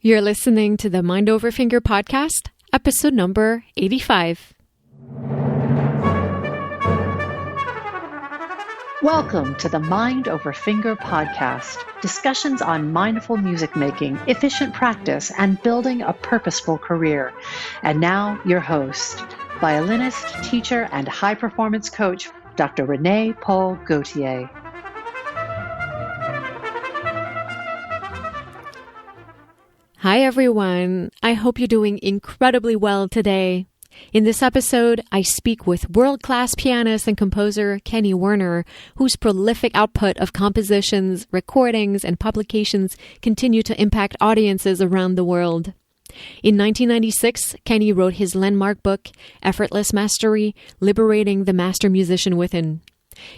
You're listening to the Mind Over Finger podcast, episode number 85. Welcome to the Mind Over Finger podcast, discussions on mindful music making, efficient practice, and building a purposeful career. And now, your host, violinist, teacher, and high-performance coach, Dr. Renee Paul Gauthier. Hi, everyone. I hope you're doing incredibly well today. In this episode, I speak with world-class pianist and composer Kenny Werner, whose prolific output of compositions, recordings, and publications continue to impact audiences around the world. In 1996, Kenny wrote his landmark book, Effortless Mastery, Liberating the Master Musician Within.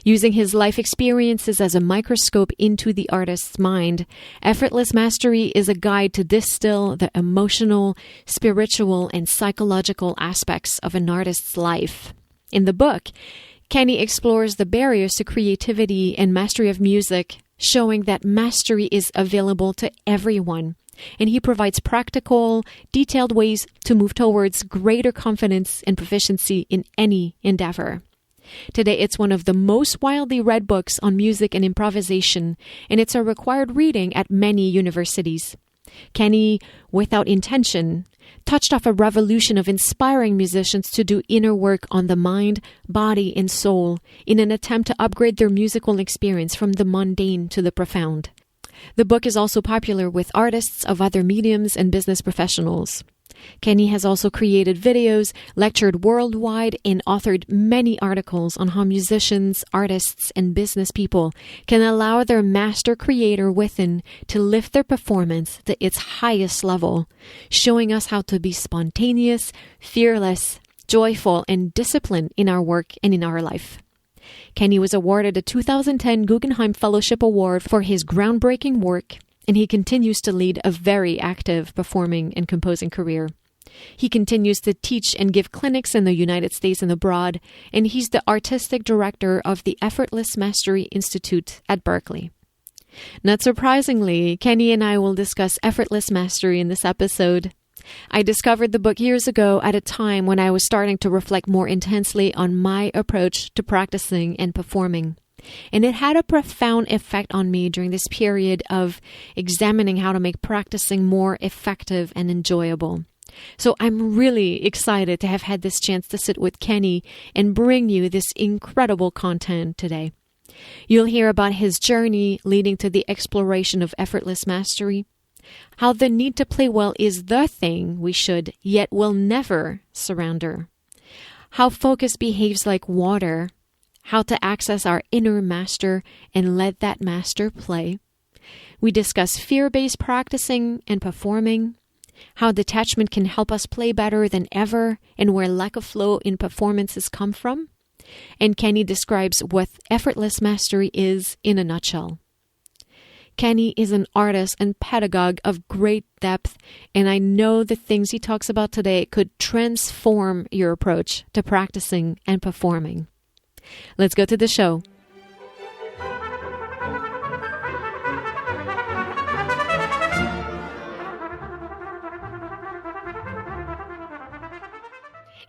Using his life experiences as a microscope into the artist's mind, Effortless Mastery is a guide to distill the emotional, spiritual, and psychological aspects of an artist's life. In the book, Kenny explores the barriers to creativity and mastery of music, showing that mastery is available to everyone. And he provides practical, detailed ways to move towards greater confidence and proficiency in any endeavor. Today, it's one of the most widely read books on music and improvisation, and it's a required reading at many universities. Kenny, without intention, touched off a revolution of inspiring musicians to do inner work on the mind, body, and soul in an attempt to upgrade their musical experience from the mundane to the profound. The book is also popular with artists of other mediums and business professionals. Kenny has also created videos, lectured worldwide, and authored many articles on how musicians, artists, and business people can allow their master creator within to lift their performance to its highest level, showing us how to be spontaneous, fearless, joyful, and disciplined in our work and in our life. Kenny was awarded a 2010 Guggenheim Fellowship Award for his groundbreaking work, and he continues to lead a very active performing and composing career. He continues to teach and give clinics in the United States and abroad, and he's the artistic director of the Effortless Mastery Institute at Berkeley. Not surprisingly, Kenny and I will discuss Effortless Mastery in this episode. I discovered the book years ago at a time when I was starting to reflect more intensely on my approach to practicing and performing. And it had a profound effect on me during this period of examining how to make practicing more effective and enjoyable. So I'm really excited to have had this chance to sit with Kenny and bring you this incredible content today. You'll hear about his journey leading to the exploration of effortless mastery, how the need to play well is the thing we should, yet will never surrender, how focus behaves like water, how to access our inner master and let that master play. We discuss fear-based practicing and performing, how detachment can help us play better than ever, and where lack of flow in performances come from. And Kenny describes what effortless mastery is in a nutshell. Kenny is an artist and pedagogue of great depth, and I know the things he talks about today could transform your approach to practicing and performing. Let's go to the show.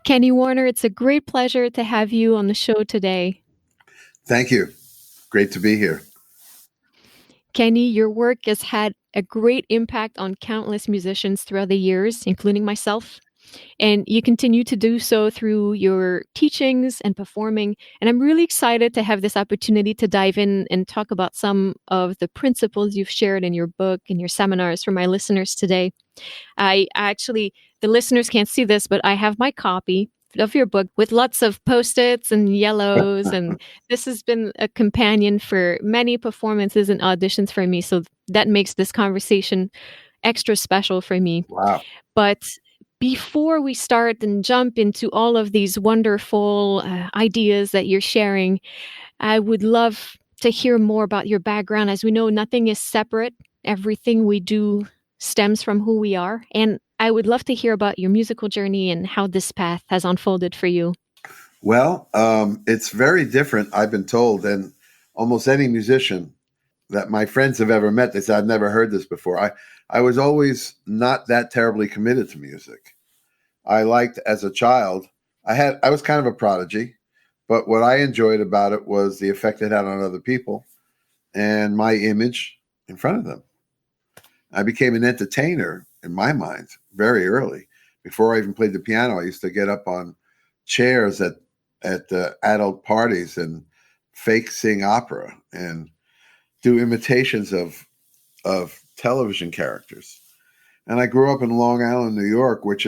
Kenny Werner, it's a great pleasure to have you on the show today. Thank you. Great to be here. Kenny, your work has had a great impact on countless musicians throughout the years, including myself. And you continue to do so through your teachings and performing. And I'm really excited to have this opportunity to dive in and talk about some of the principles you've shared in your book and your seminars for my listeners today. The listeners can't see this, but I have my copy of your book with lots of Post-its and yellows. And this has been a companion for many performances and auditions for me. So that makes this conversation extra special for me. Wow. But before we start and jump into all of these wonderful ideas that you're sharing, I would love to hear more about your background. As we know, nothing is separate. Everything we do stems from who we are. And I would love to hear about your musical journey and how this path has unfolded for you. Well, it's very different, I've been told, than almost any musician that my friends have ever met. They said, I've never heard this before. I was always not that terribly committed to music. I liked as a child, I was kind of a prodigy, but what I enjoyed about it was the effect it had on other people and my image in front of them. I became an entertainer in my mind very early. Before I even played the piano, I used to get up on chairs at adult parties and fake sing opera and do imitations of television characters. And I grew up in Long Island, New York, which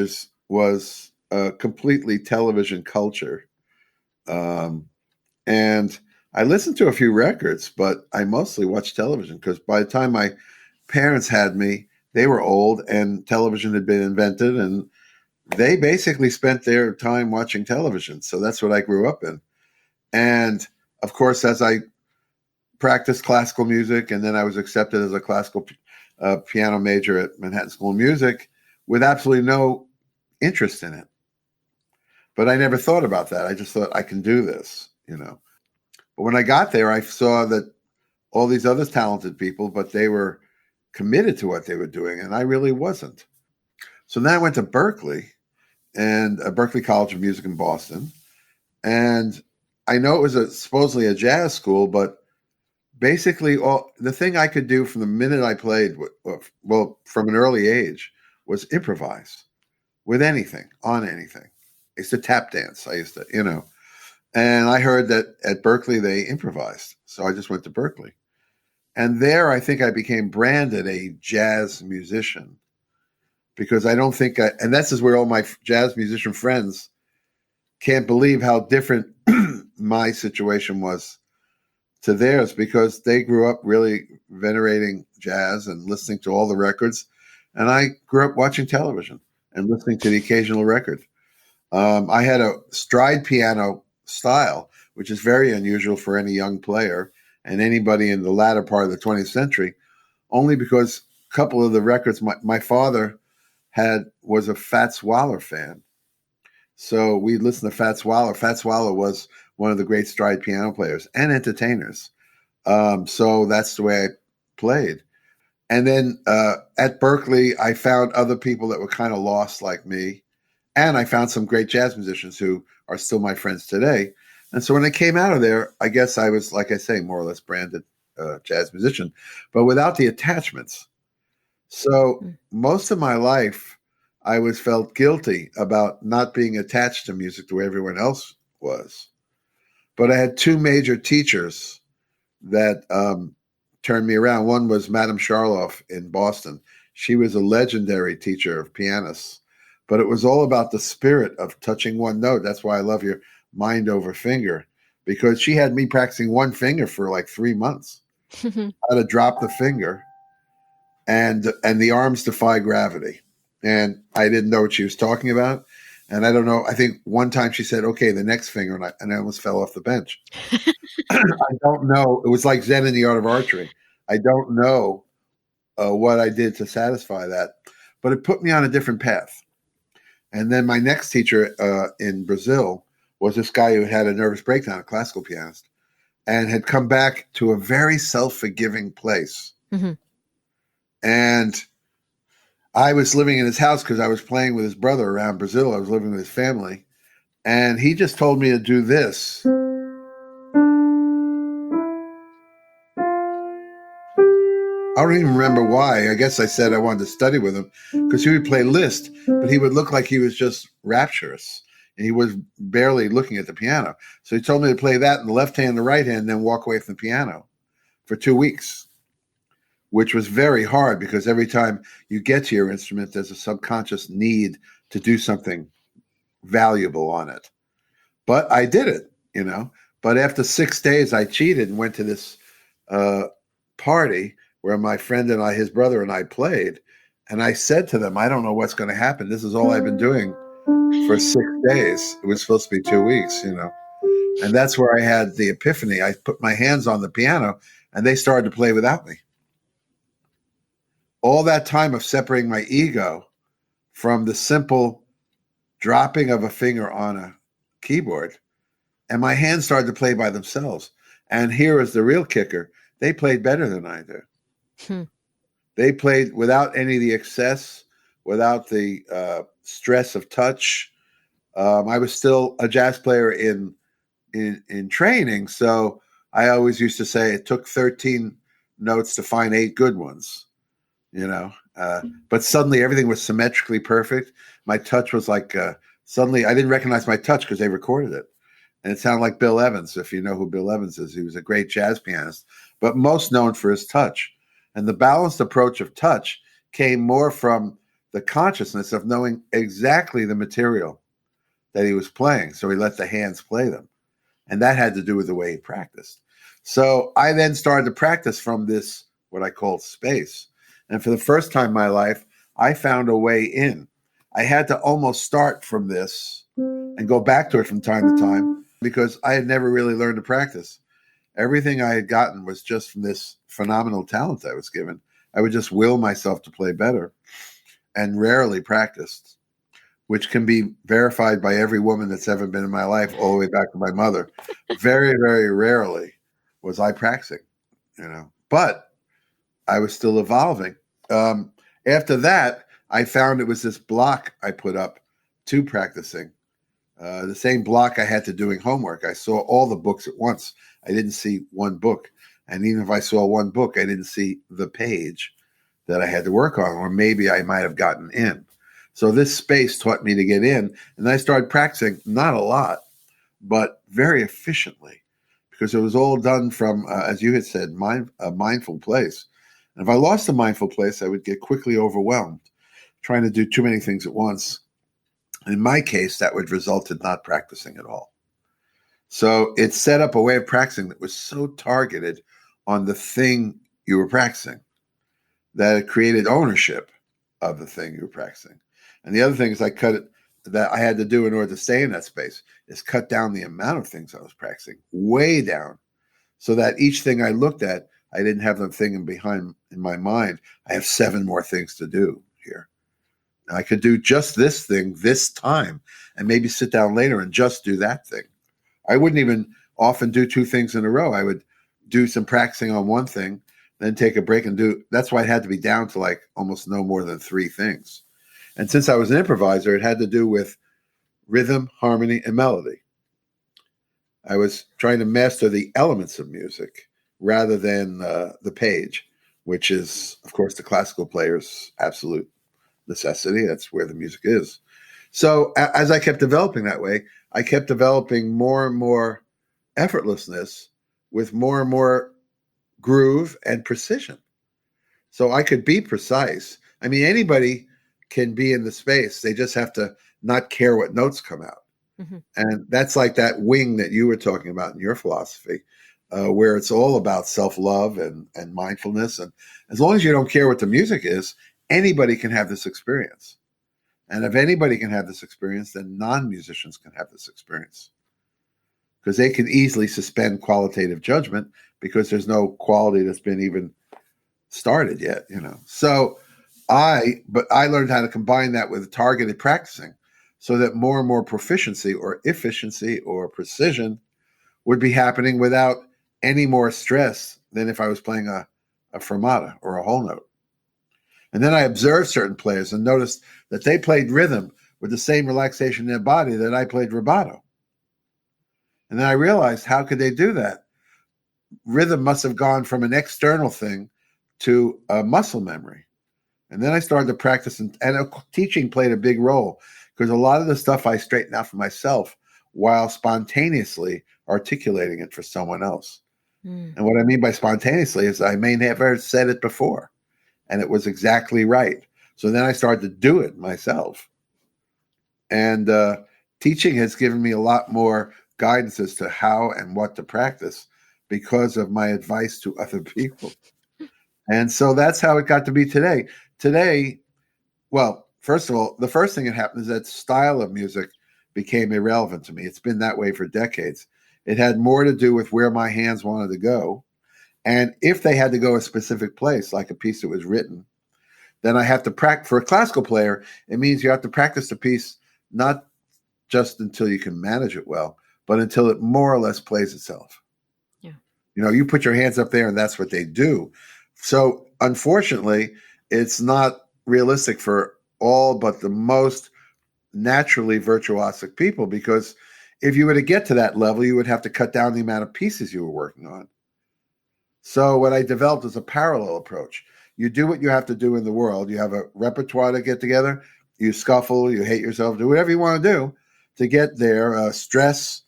was a completely television culture. And I listened to a few records, but I mostly watched television because by the time my parents had me, they were old and television had been invented, and they basically spent their time watching television. So that's what I grew up in. And of course, as I practiced classical music, and then I was accepted as a classical piano major at Manhattan School of Music with absolutely no interest in it. But I never thought about that. I just thought I can do this, you know. But when I got there, I saw that all these other talented people, but they were committed to what they were doing, and I really wasn't. So then I went to Berkeley, and Berkeley College of Music in Boston. And I know it was supposedly a jazz school, but basically the thing I could do from the minute I played, well, from an early age, was improvise with anything, on anything. I used to tap dance. I used to, you know. And I heard that at Berkeley they improvised. So I just went to Berkeley. And there I think I became branded a jazz musician because I don't think and this is where all my jazz musician friends can't believe how different my situation was to theirs because they grew up really venerating jazz and listening to all the records. And I grew up watching television and listening to the occasional record. I had a stride piano style, which is very unusual for any young player and anybody in the latter part of the 20th century, only because a couple of the records, my father was a Fats Waller fan. So we listened to Fats Waller. Fats Waller was one of the great stride piano players and entertainers. So that's the way I played. And then at Berkeley, I found other people that were kind of lost like me. And I found some great jazz musicians who are still my friends today. And so when I came out of there, I guess I was, like I say, more or less branded jazz musician, but without the attachments. So most of my life, I was felt guilty about not being attached to music the way everyone else was. But I had two major teachers that turned me around. One was Madame Charloff in Boston. She was a legendary teacher of pianists, but it was all about the spirit of touching one note. That's why I love your mind over finger, because she had me practicing one finger for like 3 months, how to drop the finger, and the arms defy gravity. And I didn't know what she was talking about. And I don't know. I think one time she said, "Okay, the next finger," and I almost fell off the bench. I don't know. It was like Zen in the art of archery. I don't know what I did to satisfy that, but it put me on a different path. And then my next teacher in Brazil was this guy who had a nervous breakdown, a classical pianist, and had come back to a very self-forgiving place. Mm-hmm. And I was living in his house because I was playing with his brother around Brazil. I was living with his family. And he just told me to do this. I don't even remember why. I guess I said I wanted to study with him because he would play Liszt, but he would look like he was just rapturous. And he was barely looking at the piano. So he told me to play that in the left hand and the right hand, and then walk away from the piano for 2 weeks, which was very hard because every time you get to your instrument, there's a subconscious need to do something valuable on it. But I did it, you know. But after 6 days, I cheated and went to this party where my friend and his brother and I played. And I said to them, "I don't know what's going to happen. This is all I've been doing for 6 days. It was supposed to be 2 weeks, you know." And that's where I had the epiphany. I put my hands on the piano and they started to play without me. All that time of separating my ego from the simple dropping of a finger on a keyboard, and my hands started to play by themselves. And here is the real kicker. They played better than I did. They played without any of the excess, without the stress of touch. I was still a jazz player in training, so I always used to say it took 13 notes to find 8 good ones, you know. But suddenly everything was symmetrically perfect. My touch was like suddenly I didn't recognize my touch because they recorded it. And it sounded like Bill Evans, if you know who Bill Evans is. He was a great jazz pianist, but most known for his touch. And the balanced approach of touch came more from the consciousness of knowing exactly the material that he was playing. So he let the hands play them. And that had to do with the way he practiced. So I then started to practice from this, what I call space. And for the first time in my life, I found a way in. I had to almost start from this and go back to it from time to time because I had never really learned to practice. Everything I had gotten was just from this phenomenal talent I was given. I would just will myself to play better and rarely practiced, which can be verified by every woman that's ever been in my life, all the way back to my mother. Very, very rarely was I practicing, you know, but I was still evolving. After that, I found it was this block I put up to practicing. The same block I had to doing homework. I saw all the books at once. I didn't see one book. And even if I saw one book, I didn't see the page that I had to work on, or maybe I might have gotten in. So this space taught me to get in, and I started practicing, not a lot, but very efficiently, because it was all done from, as you had said, a mindful place. And if I lost a mindful place, I would get quickly overwhelmed, trying to do too many things at once. In my case, that would result in not practicing at all. So it set up a way of practicing that was so targeted on the thing you were practicing that it created ownership of the thing you were practicing. And the other thing is that I had to do in order to stay in that space is cut down the amount of things I was practicing, way down, so that each thing I looked at, I didn't have them thinking behind in my mind, I have 7 more things to do here. I could do just this thing this time and maybe sit down later and just do that thing. I wouldn't even often do 2 things in a row. I would do some practicing on one thing, then take a break and do. That's why it had to be down to like almost no more than 3 things. And since I was an improviser, it had to do with rhythm, harmony, and melody. I was trying to master the elements of music rather than the page, which is, of course, the classical player's absolute necessity. That's where the music is. So as I kept developing that way, I kept developing more and more effortlessness with more and more groove and precision. So I could be precise. I mean, anybody can be in the space. They just have to not care what notes come out. Mm-hmm. And that's like that wing that you were talking about in your philosophy, where it's all about self-love and mindfulness. And as long as you don't care what the music is, anybody can have this experience. And if anybody can have this experience, then non-musicians can have this experience. Because they can easily suspend qualitative judgment because there's no quality that's been even started yet, you know. So I learned how to combine that with targeted practicing so that more and more proficiency or efficiency or precision would be happening without any more stress than if I was playing a fermata or a whole note. And then I observed certain players and noticed that they played rhythm with the same relaxation in their body that I played rubato. And then I realized, how could they do that? Rhythm must have gone from an external thing to a muscle memory. And then I started to practice, and teaching played a big role because a lot of the stuff I straightened out for myself while spontaneously articulating it for someone else. Mm. And what I mean by spontaneously is I may never said it before, and it was exactly right. So then I started to do it myself. And teaching has given me a lot more guidance as to how and what to practice because of my advice to other people. And so that's how it got to be today. Today, well, first of all, the first thing that happened is that style of music became irrelevant to me. It's been that way for decades. It had more to do with where my hands wanted to go. And if they had to go a specific place, like a piece that was written, then I have to practice. For a classical player, it means you have to practice the piece not just until you can manage it well, but until it more or less plays itself. Yeah. You know, you put your hands up there and that's what they do. So unfortunately, it's not realistic for all but the most naturally virtuosic people, because if you were to get to that level, you would have to cut down the amount of pieces you were working on. So what I developed is a parallel approach. You do what you have to do in the world. You have a repertoire to get together. You scuffle, you hate yourself, do whatever you want to do to get there, stress.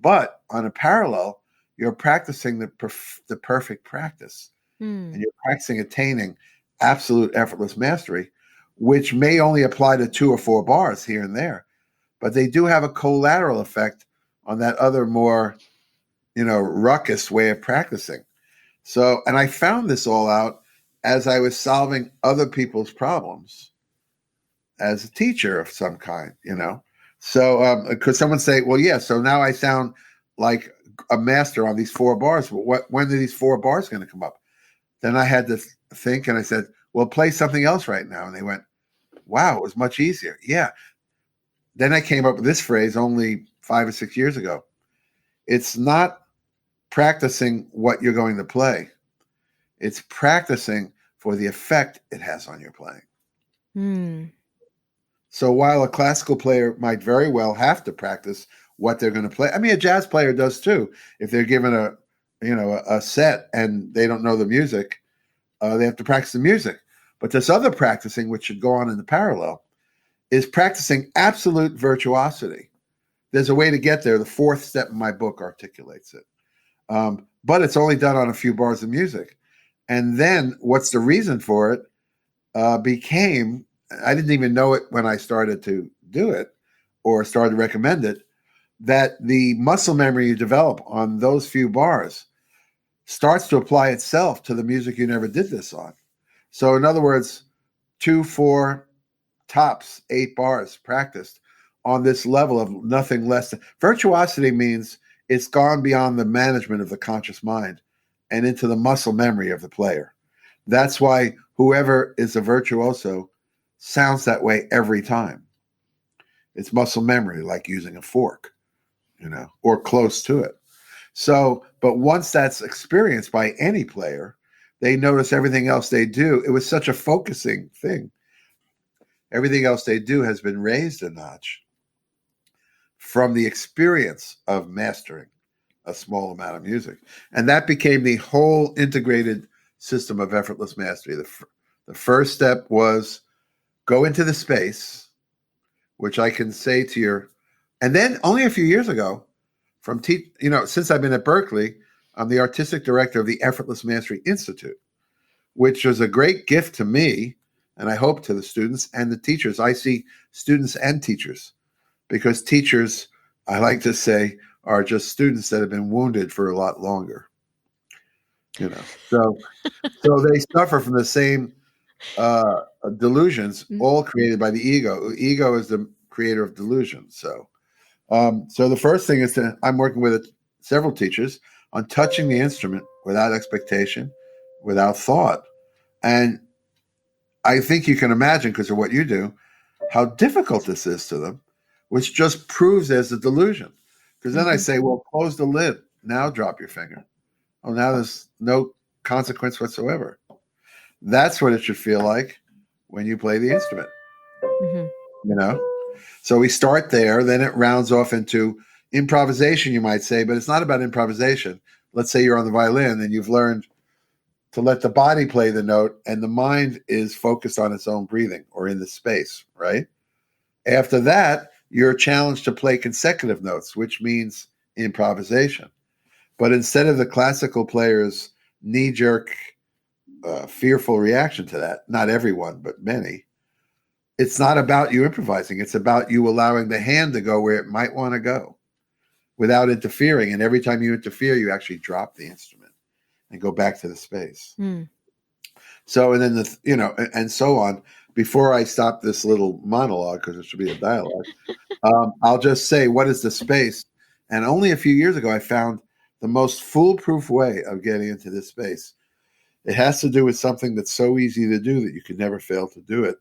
But on a parallel, you're practicing the perfect practice. And you're practicing attaining absolute effortless mastery, which may only apply to 2 or 4 bars here and there, but they do have a collateral effect on that other more, ruckus way of practicing. So, and I found this all out as I was solving other people's problems as a teacher of some kind, So, could someone say, well, yeah, so now I sound like a master on these 4 bars, but when are these 4 bars going to come up? Then I had to think, and I said, well, play something else right now. And they went, wow, it was much easier. Yeah. Then I came up with this phrase only 5 or 6 years ago. It's not practicing what you're going to play. It's practicing for the effect it has on your playing. So while a classical player might very well have to practice what they're going to play, I mean, a jazz player does too. If they're given a set and they don't know the music, they have to practice the music. But this other practicing, which should go on in the parallel, is practicing absolute virtuosity. There's a way to get there. The 4th step in my book articulates it. But it's only done on a few bars of music. And then what's the reason for it became, I didn't even know it when I started to do it or started to recommend it, that the muscle memory you develop on those few bars starts to apply itself to the music you never did this on. So in other words, 2, 4, tops 8 bars practiced on this level of nothing less than virtuosity means it's gone beyond the management of the conscious mind and into the muscle memory of the player. That's why whoever is a virtuoso sounds that way every time. It's muscle memory, like using a fork, or close to it. So, but once that's experienced by any player, they notice everything else they do. It was such a focusing thing. Everything else they do has been raised a notch from the experience of mastering a small amount of music. And that became the whole integrated system of effortless mastery. The first step was go into the space, which I can say to your, and then only a few years ago, since I've been at Berkeley, I'm the artistic director of the Effortless Mastery Institute, which was a great gift to me, and I hope to the students and the teachers. I see students and teachers, because teachers, I like to say, are just students that have been wounded for a lot longer. So they suffer from the same delusions, all created by the ego. Ego is the creator of delusions. So the first thing is I'm working with several teachers on touching the instrument without expectation, without thought. And I think you can imagine, because of what you do, how difficult this is to them, which just proves there's a delusion. Because then I say, well, close the lid. Now drop your finger. Oh, now there's no consequence whatsoever. That's what it should feel like when you play the instrument. So we start there, then it rounds off into improvisation, you might say, but it's not about improvisation. Let's say you're on the violin and you've learned to let the body play the note and the mind is focused on its own breathing or in the space, right? After that, you're challenged to play consecutive notes, which means improvisation. But instead of the classical player's knee-jerk, fearful reaction to that, not everyone, but many, it's not about you improvising. It's about you allowing the hand to go where it might want to go without interfering. And every time you interfere, you actually drop the instrument and go back to the space. So, and then and so on. Before I stop this little monologue, because it should be a dialogue, I'll just say, what is the space? And only a few years ago, I found the most foolproof way of getting into this space. It has to do with something that's so easy to do that you can never fail to do it.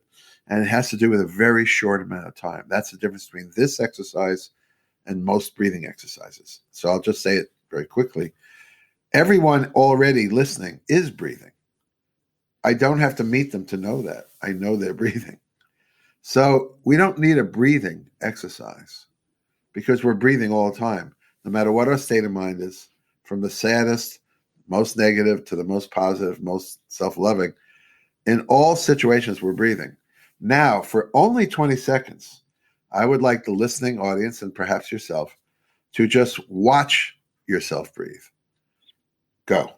And it has to do with a very short amount of time. That's the difference between this exercise and most breathing exercises. So I'll just say it very quickly. Everyone already listening is breathing. I don't have to meet them to know that. I know they're breathing. So we don't need a breathing exercise because we're breathing all the time, no matter what our state of mind is, from the saddest, most negative to the most positive, most self-loving. In all situations, we're breathing. Now, for only 20 seconds, I would like the listening audience and perhaps yourself to just watch yourself breathe. Go.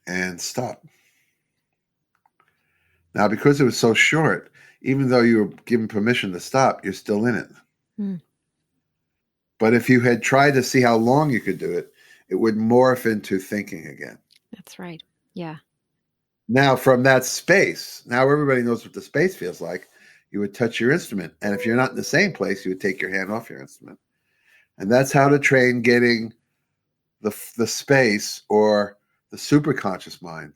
And stop. Now, because it was so short, even though you were given permission to stop, you're still in it. Mm. But if you had tried to see how long you could do it, it would morph into thinking again. That's right. Yeah. Now, from that space, now everybody knows what the space feels like. You would touch your instrument. And if you're not in the same place, you would take your hand off your instrument. And that's how to train getting the space or the superconscious mind.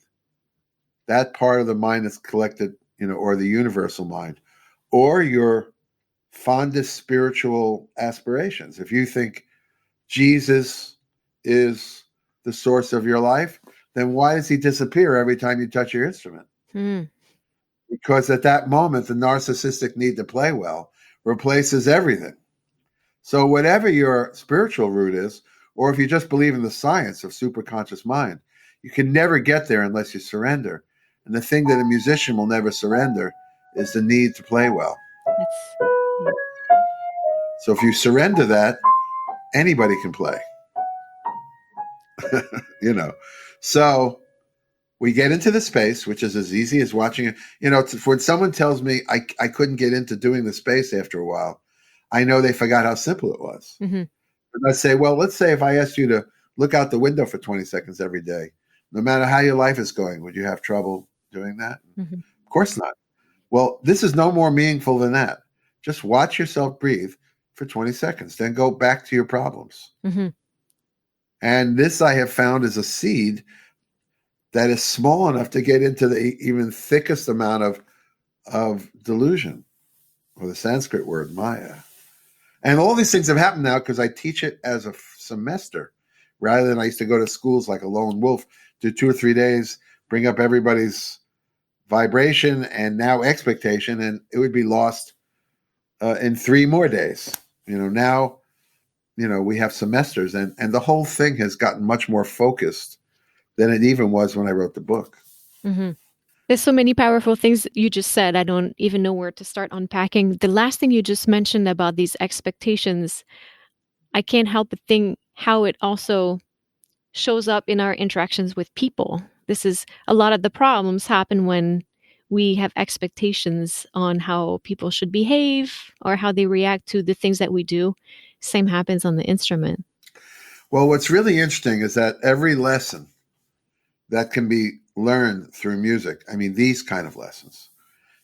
That part of the mind that's collected, or the universal mind, or your fondest spiritual aspirations. If you think Jesus is the source of your life, then why does he disappear every time you touch your instrument? Mm. Because at that moment, the narcissistic need to play well replaces everything. So whatever your spiritual root is, or if you just believe in the science of superconscious mind, you can never get there unless you surrender. And the thing that a musician will never surrender is the need to play well. So if you surrender that, anybody can play. So we get into the space, which is as easy as watching it. When someone tells me I couldn't get into doing the space after a while, I know they forgot how simple it was. Mm-hmm. And I say, well, let's say if I asked you to look out the window for 20 seconds every day, no matter how your life is going, would you have trouble doing that? Mm-hmm. Of course not. Well, this is no more meaningful than that. Just watch yourself breathe for 20 seconds, then go back to your problems. Mm-hmm. And this I have found is a seed that is small enough to get into the even thickest amount of delusion, or the Sanskrit word Maya. And all these things have happened now because I teach it as a semester rather than I used to go to schools like a lone wolf, do 2 or 3 days, bring up everybody's vibration and now expectation, and it would be lost in 3 more days. Now, we have semesters, and the whole thing has gotten much more focused than it even was when I wrote the book. Mm-hmm. There's so many powerful things you just said. I don't even know where to start unpacking. The last thing you just mentioned about these expectations, I can't help but think how it also shows up in our interactions with people. This is a lot of the problems happen when we have expectations on how people should behave or how they react to the things that we do. Same happens on the instrument. Well, what's really interesting is that every lesson that can be learned through music, these kind of lessons,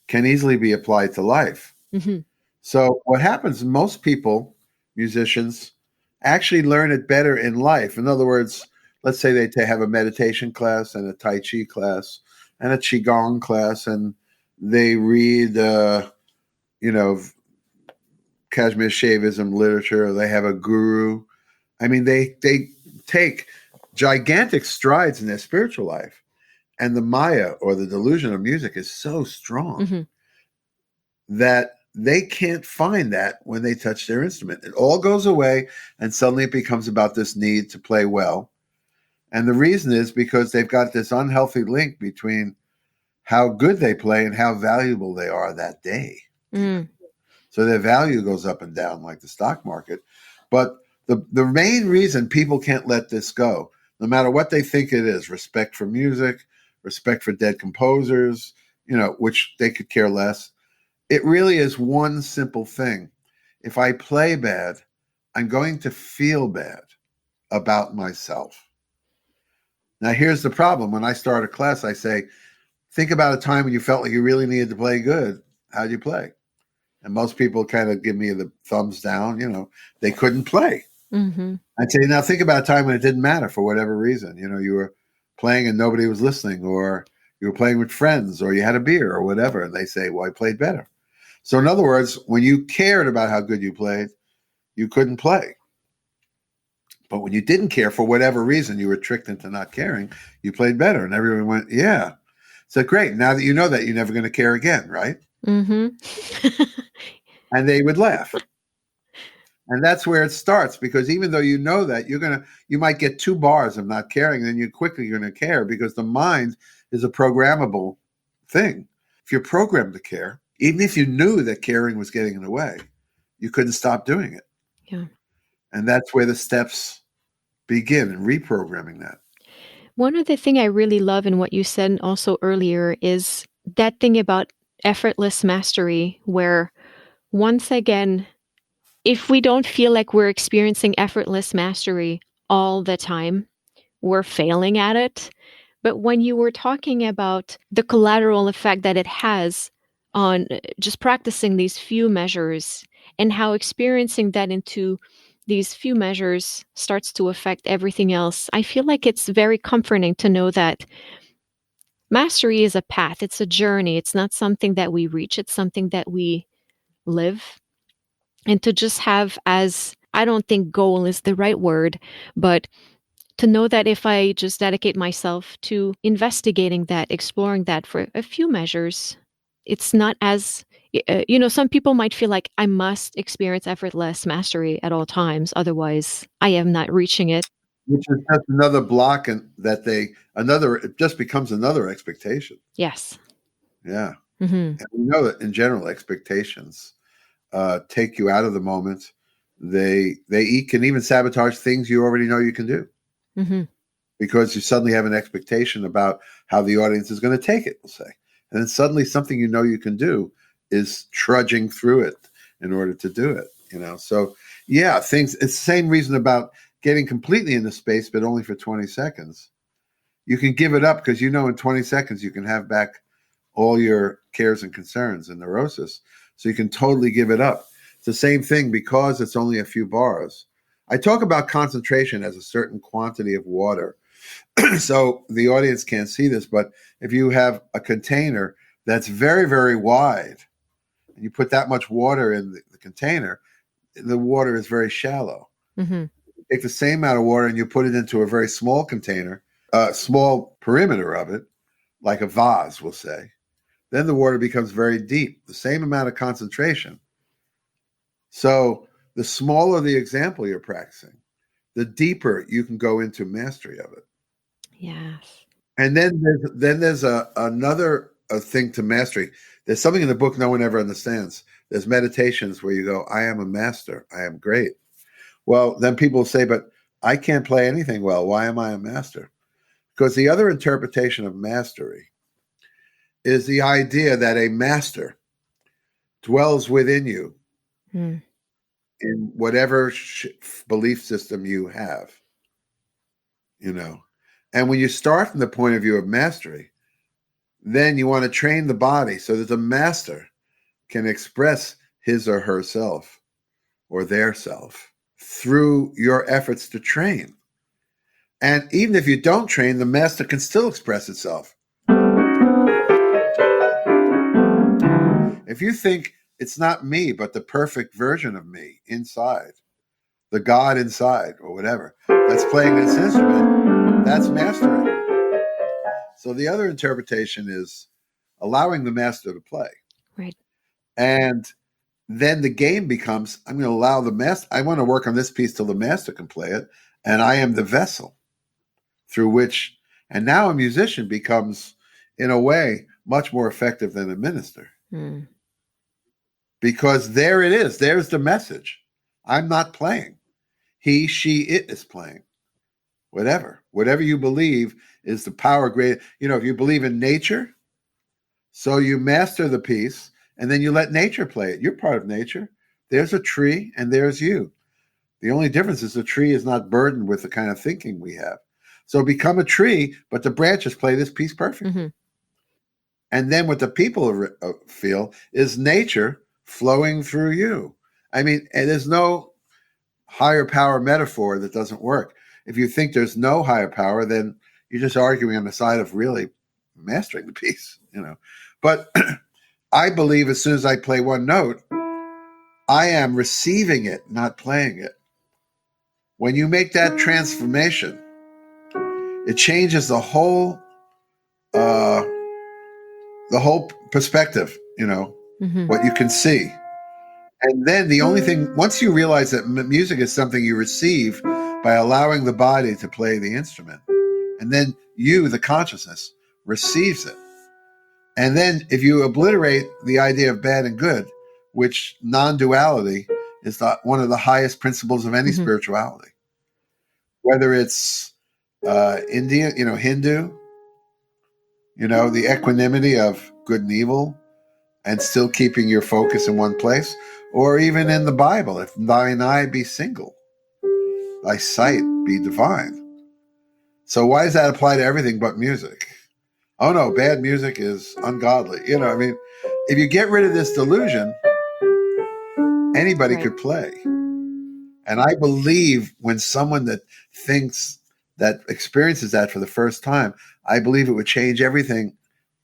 can easily be applied to life. Mm-hmm. So what happens, most people, musicians, actually learn it better in life. In other words, let's say they have a meditation class and a Tai Chi class and a Qigong class, and they read, Kashmir Shaivism literature, or they have a guru. They take gigantic strides in their spiritual life. And the Maya, or the delusion of music, is so strong mm-hmm. that they can't find that when they touch their instrument. It all goes away, and suddenly it becomes about this need to play well. And the reason is because they've got this unhealthy link between how good they play and how valuable they are that day. Mm. So their value goes up and down like the stock market. But the main reason people can't let this go, no matter what they think it is, respect for music, respect for dead composers, which they could care less. It really is one simple thing. If I play bad, I'm going to feel bad about myself. Now, here's the problem. When I start a class, I say, think about a time when you felt like you really needed to play good. How'd you play? And most people kind of give me the thumbs down. They couldn't play. Mm-hmm. I'd say, now think about a time when it didn't matter for whatever reason. You were playing and nobody was listening, or You were playing with friends, or you had a beer or whatever, and they say, well, I played better. So in other words, when you cared about how good you played, you couldn't play. But when you didn't care, for whatever reason, you were tricked into not caring, you played better. And everyone went, yeah. So great. Now that you know that, you're never going to care again, right? Mm-hmm. And they would laugh. And that's where it starts, because even though you know that, you might get 2 bars of not caring, and then you're quickly going to care, because the mind is a programmable thing. If you're programmed to care, even if you knew that caring was getting in the way, you couldn't stop doing it. Yeah. And that's where the steps begin in reprogramming that. One other thing I really love in what you said also earlier is that thing about effortless mastery, where once again, if we don't feel like we're experiencing effortless mastery all the time, we're failing at it. But when you were talking about the collateral effect that it has on just practicing these few measures, and how experiencing that into these few measures starts to affect everything else, I feel like it's very comforting to know that mastery is a path, it's a journey. It's not something that we reach, it's something that we live. And to just have as, I don't think goal is the right word, but to know that if I just dedicate myself to investigating that, exploring that for a few measures, it's not as, some people might feel like I must experience effortless mastery at all times. Otherwise, I am not reaching it. Which is just another block, and it just becomes another expectation. Yes. Yeah. Mm-hmm. And we know that in general, expectations take you out of the moment. They can even sabotage things you already know you can do. Mm-hmm. Because you suddenly have an expectation about how the audience is going to take it, we'll say. And then suddenly something you know you can do is trudging through it in order to do it, So, yeah, it's the same reason about getting completely into space, but only for 20 seconds. You can give it up because in 20 seconds you can have back all your cares and concerns and neurosis. So you can totally give it up. It's the same thing because it's only a few bars. I talk about concentration as a certain quantity of water. So the audience can't see this, but if you have a container that's very, very wide, and you put that much water in the container, the water is very shallow. Mm-hmm. Take the same amount of water and you put it into a very small container, small perimeter of it, like a vase, we'll say. Then the water becomes very deep, the same amount of concentration. So the smaller the example you're practicing, the deeper you can go into mastery of it. Yes. And then there's another thing to mastery. There's something in the book no one ever understands. There's meditations where you go, I am a master. I am great. Well, then people say, but I can't play anything well. Why am I a master? Because the other interpretation of mastery is the idea that a master dwells within you in whatever belief system you have, And when you start from the point of view of mastery, then you want to train the body so that the master can express his or herself or their self through your efforts to train. And even if you don't train, the master can still express itself. If you think it's not me, but the perfect version of me inside, the God inside or whatever, that's playing this instrument, that's mastering. So the other interpretation is allowing the master to play. Right. And then the game becomes, I'm going to allow the master, I want to work on this piece till the master can play it. And I am the vessel through which, and now a musician becomes, in a way, much more effective than a minister. Because there it is. There's the message. I'm not playing. He, she, it is playing. Whatever you believe is the power great. If you believe in nature, so you master the piece and then you let nature play it. You're part of nature. There's a tree and there's you. The only difference is the tree is not burdened with the kind of thinking we have. So become a tree, but the branches play this piece perfectly. Mm-hmm. And then what the people feel is nature flowing through you. I mean, and there's no higher power metaphor that doesn't work. If you think there's no higher power, then you're just arguing on the side of really mastering the piece, But I believe as soon as I play one note, I am receiving it, not playing it. When you make that transformation, it changes the whole perspective, what you can see. And then the only thing, once you realize that music is something you receive by allowing the body to play the instrument, and then you, the consciousness, receives it. And then if you obliterate the idea of bad and good, which non-duality is one of the highest principles of any spirituality, whether it's Indian, Hindu, the equanimity of good and evil, and still keeping your focus in one place, or even in the Bible, if thine eye be single, thy sight be divine. So why does that apply to everything but music? Oh no, bad music is ungodly. If you get rid of this delusion, anybody could play. And I believe when someone that experiences that for the first time, I believe it would change everything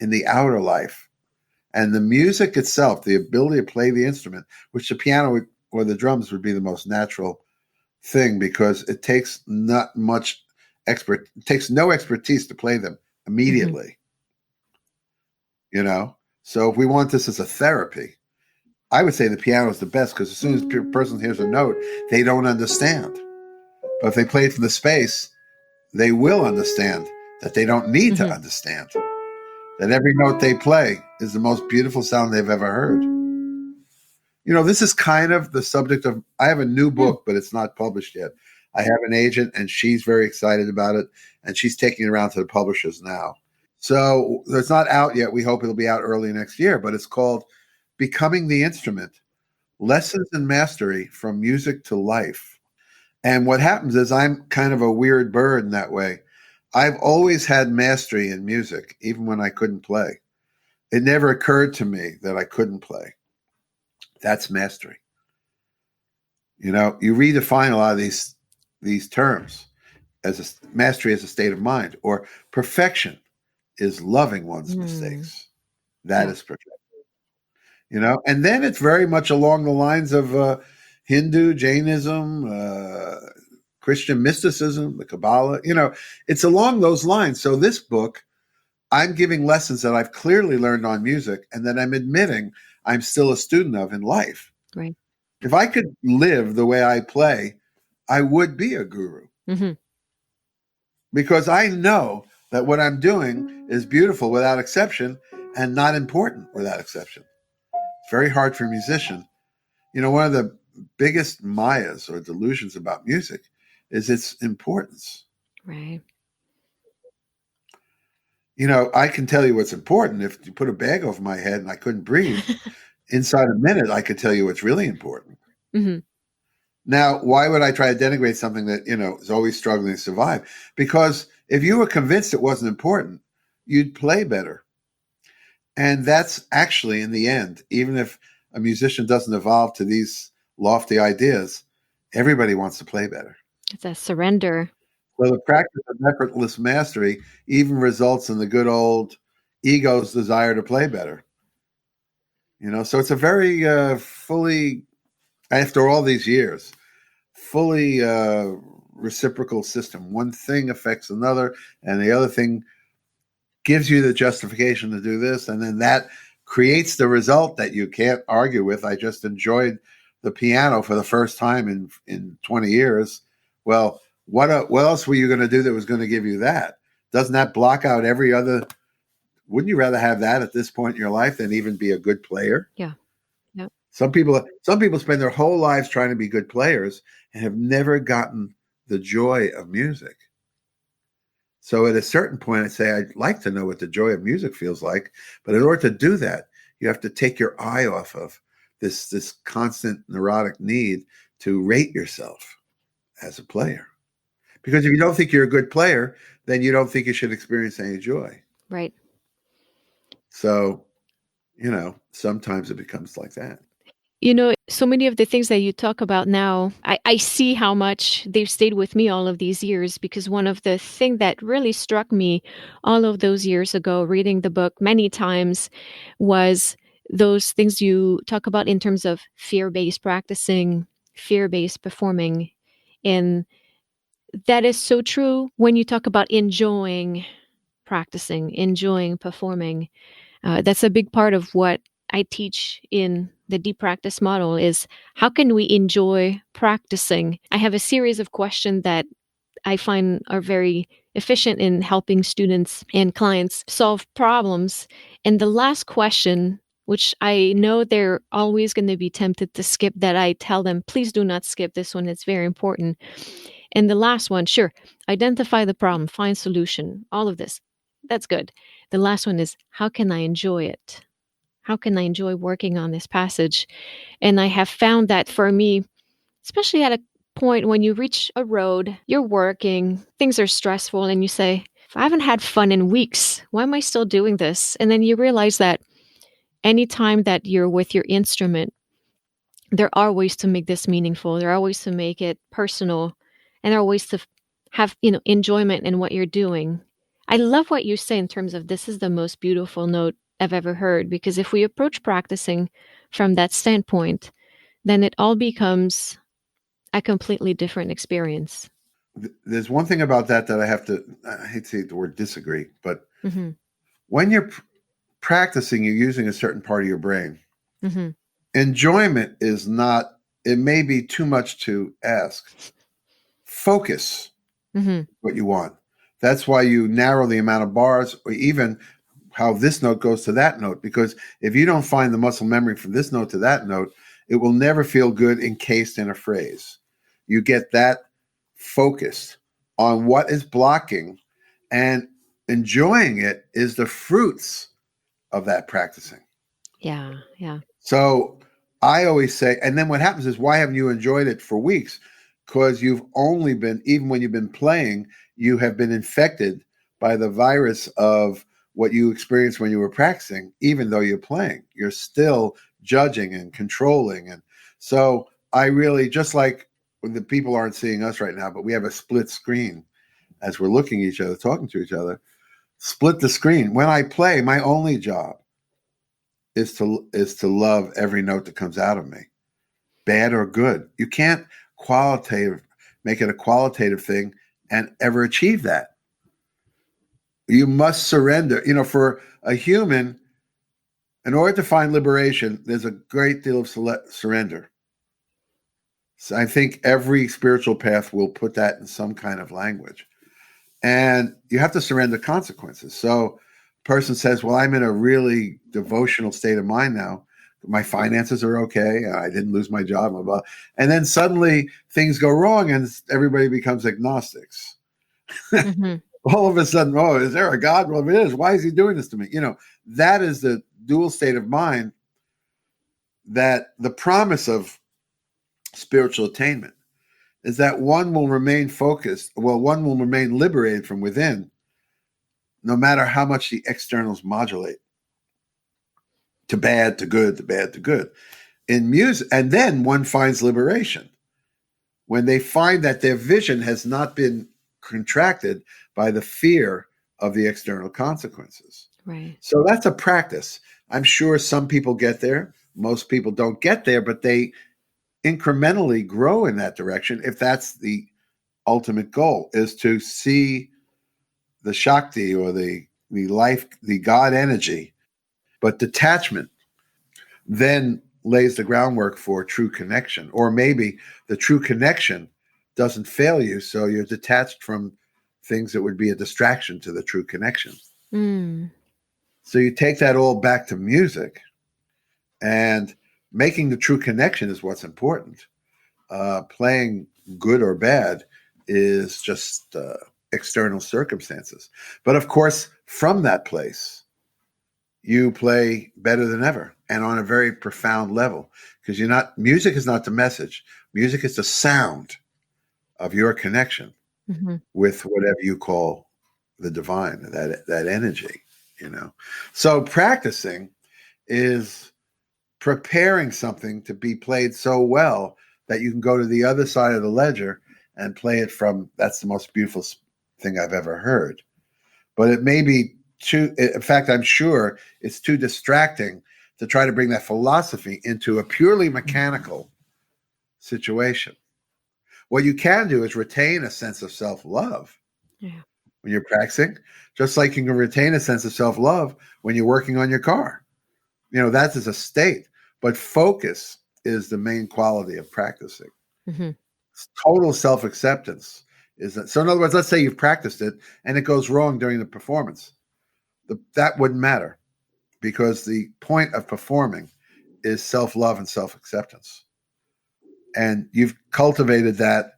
in the outer life. And the music itself, the ability to play the instrument, which the piano or the drums would be the most natural thing, because it takes no expertise to play them immediately. So if we want this as a therapy, I would say the piano is the best, because as soon as a person hears a note, they don't understand. But if they play it from the space, they will understand that they don't need to understand. That every note they play is the most beautiful sound they've ever heard. This is kind of the subject of, I have a new book, but it's not published yet. I have an agent and she's very excited about it, and she's taking it around to the publishers now. So it's not out yet. We hope it'll be out early next year, but it's called Becoming the Instrument, Lessons in Mastery from Music to Life. And what happens is I'm kind of a weird bird in that way. I've always had mastery in music, even when I couldn't play. It never occurred to me that I couldn't play. That's mastery. You redefine a lot of these terms as mastery as a state of mind, or perfection is loving one's mistakes. That is perfection. And then it's very much along the lines of Hindu, Jainism, Christian mysticism, the Kabbalah, it's along those lines. So this book, I'm giving lessons that I've clearly learned on music and that I'm admitting I'm still a student of in life. Right. If I could live the way I play, I would be a guru. Because I know that what I'm doing is beautiful without exception and not important without exception. It's very hard for a musician. One of the biggest mayas or delusions about music is its importance. Right. I can tell you what's important. If you put a bag over my head and I couldn't breathe, inside a minute, I could tell you what's really important. Now, why would I try to denigrate something that, is always struggling to survive? Because if you were convinced it wasn't important, you'd play better. And that's actually, in the end, even if a musician doesn't evolve to these lofty ideas, everybody wants to play better. It's a surrender. So the practice of effortless mastery even results in the good old ego's desire to play better. So it's a very fully, after all these years, fully reciprocal system. One thing affects another, and the other thing gives you the justification to do this, and then that creates the result that you can't argue with. I just enjoyed the piano for the first time in 20 years. Well, what else were you going to do that was going to give you that? Doesn't that block out every other? Wouldn't you rather have that at this point in your life than even be a good player? Yeah. Some people spend their whole lives trying to be good players and have never gotten the joy of music. So at a certain point, I say, I'd like to know what the joy of music feels like. But in order to do that, you have to take your eye off of this constant neurotic need to rate yourself as a player. Because if you don't think you're a good player, then you don't think you should experience any joy. Right. So, sometimes it becomes like that. So many of the things that you talk about now, I see how much they've stayed with me all of these years, because one of the things that really struck me all of those years ago, reading the book many times, was those things you talk about in terms of fear-based practicing, fear-based performing. And that is so true when you talk about enjoying practicing, enjoying performing. That's a big part of what I teach in the deep practice model is how can we enjoy practicing? I have a series of questions that I find are very efficient in helping students and clients solve problems. And the last question, which I know they're always going to be tempted to skip, that I tell them, please do not skip this one. It's very important. And the last one, sure, identify the problem, find solution, all of this. That's good. The last one is, how can I enjoy it? How can I enjoy working on this passage? And I have found that for me, especially at a point when you reach a road, you're working, things are stressful, and you say, I haven't had fun in weeks. Why am I still doing this? And then you realize that anytime that you're with your instrument, there are ways to make this meaningful. There are ways to make it personal, and there are ways to have, enjoyment in what you're doing. I love what you say in terms of this is the most beautiful note I've ever heard, because if we approach practicing from that standpoint, then it all becomes a completely different experience. There's one thing about that I hate to say the word disagree, but when you're practicing, you're using a certain part of your brain. Enjoyment is not, it may be too much to ask. Focus what you want. That's why you narrow the amount of bars, or even how this note goes to that note, because if you don't find the muscle memory from this note to that note, it will never feel good encased in a phrase. You get that focused on what is blocking, and enjoying it is the fruits of that practicing. Yeah. So I always say, and then what happens is, why haven't you enjoyed it for weeks? Because you've only been, even when you've been playing, you have been infected by the virus of what you experienced when you were practicing. Even though you're playing, you're still judging and controlling. And so I really, just like when the people aren't seeing us right now, but we have a split screen as we're looking at each other, talking to each other, split the screen. When I play, my only job is to love every note that comes out of me, bad or good. You can't make it a qualitative thing and ever achieve that. You must surrender. For a human, in order to find liberation, there's a great deal of surrender. So I think every spiritual path will put that in some kind of language. And you have to surrender consequences. So a person says, well, I'm in a really devotional state of mind now. My finances are okay. I didn't lose my job. Blah, blah. And then suddenly things go wrong and everybody becomes agnostics. All of a sudden, oh, is there a God? Well, if it is, why is he doing this to me? That is the dual state of mind, that the promise of spiritual attainment is that one will remain focused. Well, one will remain liberated from within, no matter how much the externals modulate to bad, to good, to bad, to good in music. And then one finds liberation when they find that their vision has not been contracted by the fear of the external consequences. Right. So that's a practice. I'm sure some people get there. Most people don't get there, but they incrementally grow in that direction. If that's the ultimate goal, is to see the Shakti, or the life, the God energy. But detachment then lays the groundwork for true connection. Or maybe the true connection doesn't fail you, so you're detached from things that would be a distraction to the true connection. So you take that all back to music, and making the true connection is what's important. Playing good or bad is just external circumstances. But of course, from that place, you play better than ever, and on a very profound level, because music is not the message. Music is the sound of your connection with whatever you call the divine, that energy, So practicing is preparing something to be played so well that you can go to the other side of the ledger and play it from, that's the most beautiful thing I've ever heard. But it may be too, in fact, I'm sure it's too distracting to try to bring that philosophy into a purely mechanical situation. What you can do is retain a sense of self-love when you're practicing, just like you can retain a sense of self-love when you're working on your car. That is a state, but focus is the main quality of practicing. Mm-hmm. Total self-acceptance is that. So in other words, let's say you've practiced it and it goes wrong during the performance. That wouldn't matter, because the point of performing is self-love and self-acceptance. And you've cultivated that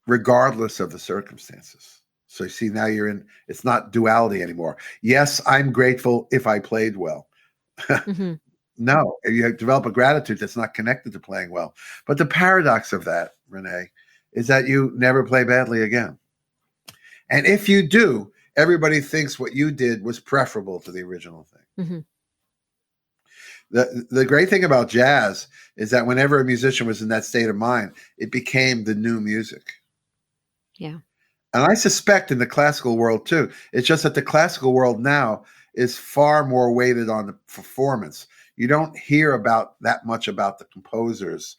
regardless of the circumstances. So you see, now it's not duality anymore. Yes, I'm grateful if I played well. Mm-hmm. No, you develop a gratitude that's not connected to playing well. But the paradox of that, Renee, is that you never play badly again. And if you do, everybody thinks what you did was preferable to the original thing. Mm-hmm. The great thing about jazz is that whenever a musician was in that state of mind, it became the new music. Yeah. And I suspect in the classical world too. It's just that the classical world now is far more weighted on the performance. You don't hear that much about the composers,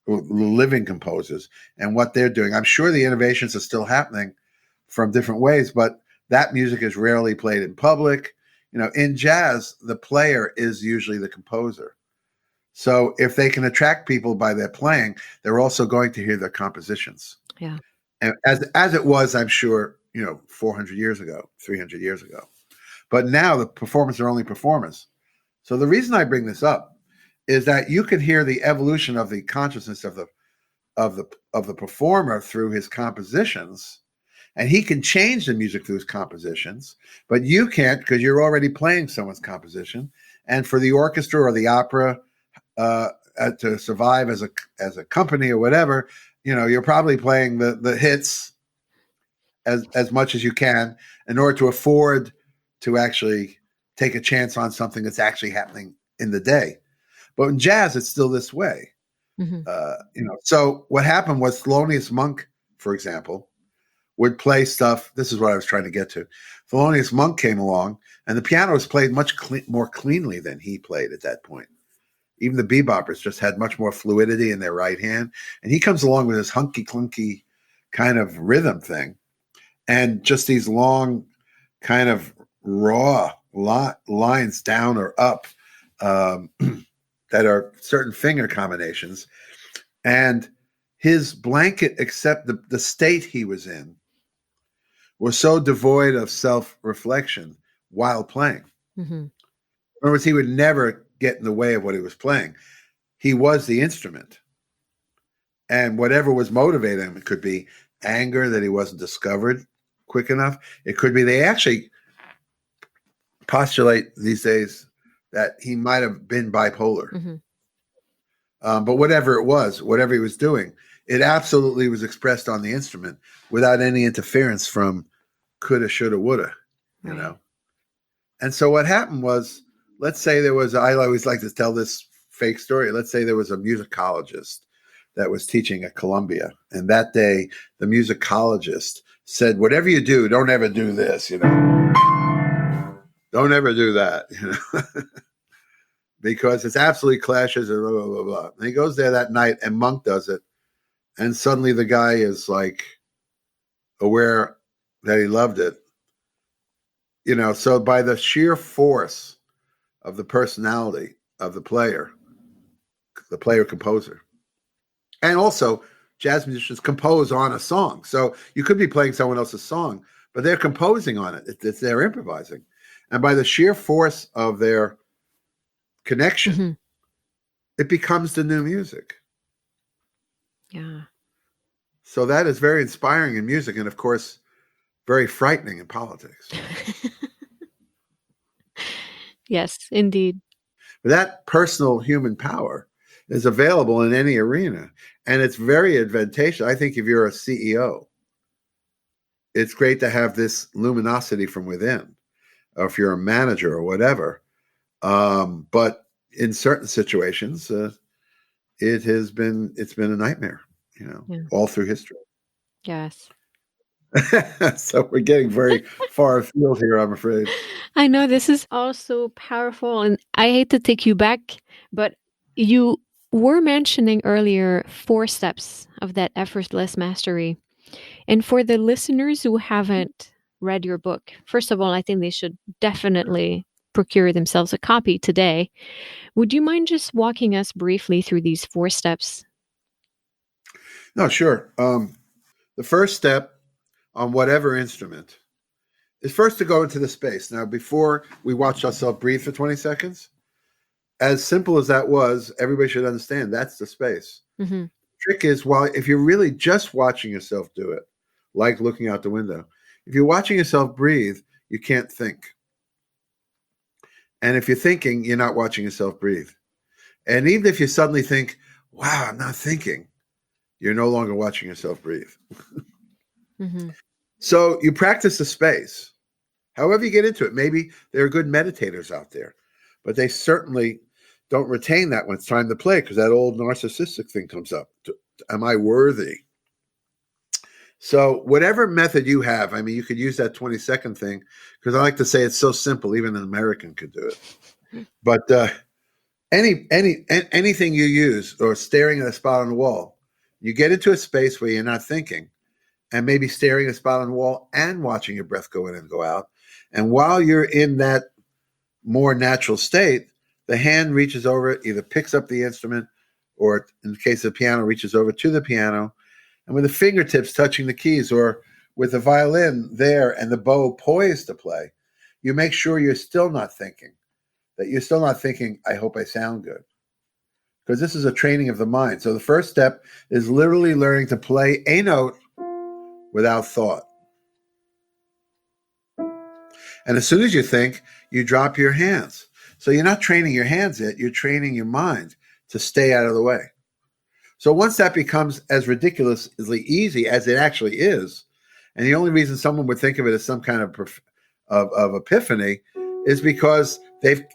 the living composers, and what they're doing. I'm sure the innovations are still happening from different ways, but that music is rarely played in public. In jazz, the player is usually the composer. So if they can attract people by their playing, they're also going to hear their compositions. Yeah. And as it was, I'm sure, 400 years ago, 300 years ago. But now the performers are only performers. So the reason I bring this up is that you can hear the evolution of the consciousness of the performer through his compositions, and he can change the music through his compositions, but you can't, because you're already playing someone's composition. And for the orchestra or the opera to survive as a company or whatever, you're probably playing the hits as much as you can in order to afford to actually take a chance on something that's actually happening in the day. But in jazz, it's still this way. Mm-hmm. So what happened was Thelonious Monk, for example, would play stuff. This is what I was trying to get to. Thelonious Monk came along, and the piano was played much more cleanly than he played at that point. Even the beboppers just had much more fluidity in their right hand. And he comes along with this hunky-clunky kind of rhythm thing, and just these long kind of raw lines down or up that are certain finger combinations. And his blanket, except the state he was in, was so devoid of self-reflection while playing. Mm-hmm. In other words, he would never get in the way of what he was playing. He was the instrument. And whatever was motivating him, it could be anger that he wasn't discovered quick enough. It could be, they actually postulate these days that he might have been bipolar. Mm-hmm. But whatever it was, whatever he was doing, it absolutely was expressed on the instrument without any interference from coulda, shoulda, woulda, you know. And so what happened was, let's say there was, I always like to tell this fake story. Let's say there was a musicologist that was teaching at Columbia. And that day, the musicologist said, whatever you do, don't ever do this, Don't ever do that, because it's absolutely clashes and blah, blah, blah, blah. And he goes there that night and Monk does it. And suddenly the guy is like aware that he loved it. So by the sheer force of the personality of the player composer. And also jazz musicians compose on a song. So you could be playing someone else's song, but they're composing on it. They're improvising. And by the sheer force of their connection, Mm-hmm. it becomes the new music. Yeah. So that is very inspiring in music, and of course, very frightening in politics. Yes, indeed. But that personal human power is available in any arena, and it's very advantageous. I think if you're a CEO, it's great to have this luminosity from within, or if you're a manager or whatever. But in certain situations, it's been a nightmare, Yeah. all through history. Yes. So we're getting very far afield here, I'm afraid. I know this is also powerful, and I hate to take you back, but you were mentioning earlier 4 steps of that effortless mastery. And for the listeners who haven't read your book, first of all, I think they should definitely procure themselves a copy today. Would you mind just walking us briefly through these 4 steps? No, sure. The first step on whatever instrument is first to go into the space. Now, before we watch ourselves breathe for 20 seconds, as simple as that was, everybody should understand that's the space. Mm-hmm. Trick is, if you're really just watching yourself do it, like looking out the window, if you're watching yourself breathe, you can't think. And if you're thinking, you're not watching yourself breathe. And even if you suddenly think, wow, I'm not thinking, you're no longer watching yourself breathe. Mm-hmm. So you practice the space. However you get into it, maybe there are good meditators out there, but they certainly don't retain that when it's time to play because that old narcissistic thing comes up. Am I worthy? So whatever method you have, I mean, you could use that 20-second thing because I like to say it's so simple, even an American could do it. But anything you use or staring at a spot on the wall, you get into a space where you're not thinking and maybe staring at a spot on the wall and watching your breath go in and go out. And while you're in that more natural state, the hand reaches over, either picks up the instrument or in the case of the piano, reaches over to the piano. And with the fingertips touching the keys or with the violin there and the bow poised to play, you make sure you're still not thinking, that you're still not thinking, I hope I sound good. Because this is a training of the mind. So the first step is literally learning to play a note without thought. And as soon as you think, you drop your hands. So you're not training your hands yet, you're training your mind to stay out of the way. So once that becomes as ridiculously easy as it actually is, and the only reason someone would think of it as some kind of epiphany is because they've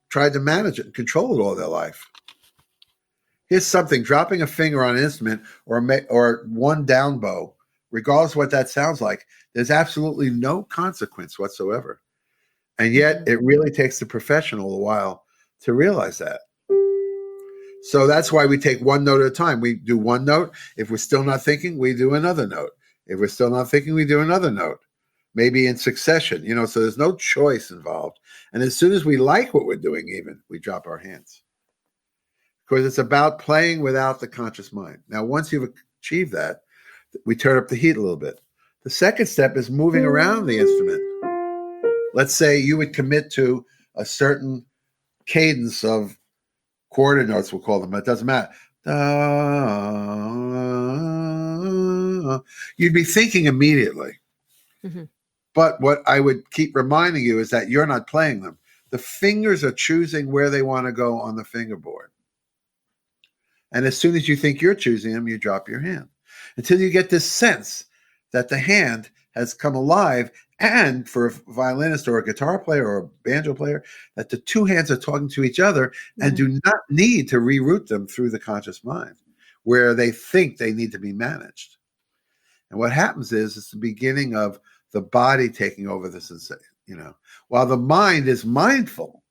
tried to manage it and control it all their life. Here's something: dropping a finger on an instrument or one down bow, regardless of what that sounds like, there's absolutely no consequence whatsoever. And yet it really takes the professional a while to realize that. So that's why we take one note at a time. We do one note. If we're still not thinking, we do another note. If we're still not thinking, we do another note, maybe in succession, so there's no choice involved. And as soon as we like what we're doing, even, we drop our hands. Because it's about playing without the conscious mind. Now, once you've achieved that, we turn up the heat a little bit. The second step is moving around the instrument. Let's say you would commit to a certain cadence of quarter notes, we'll call them, but it doesn't matter. You'd be thinking immediately. Mm-hmm. But what I would keep reminding you is that you're not playing them. The fingers are choosing where they want to go on the fingerboard. And as soon as you think you're choosing them, you drop your hand until you get this sense that the hand has come alive. And for a violinist or a guitar player or a banjo player, that the two hands are talking to each other and do not need to reroute them through the conscious mind where they think they need to be managed. And what happens is it's the beginning of the body taking over the sensation, while the mind is mindful,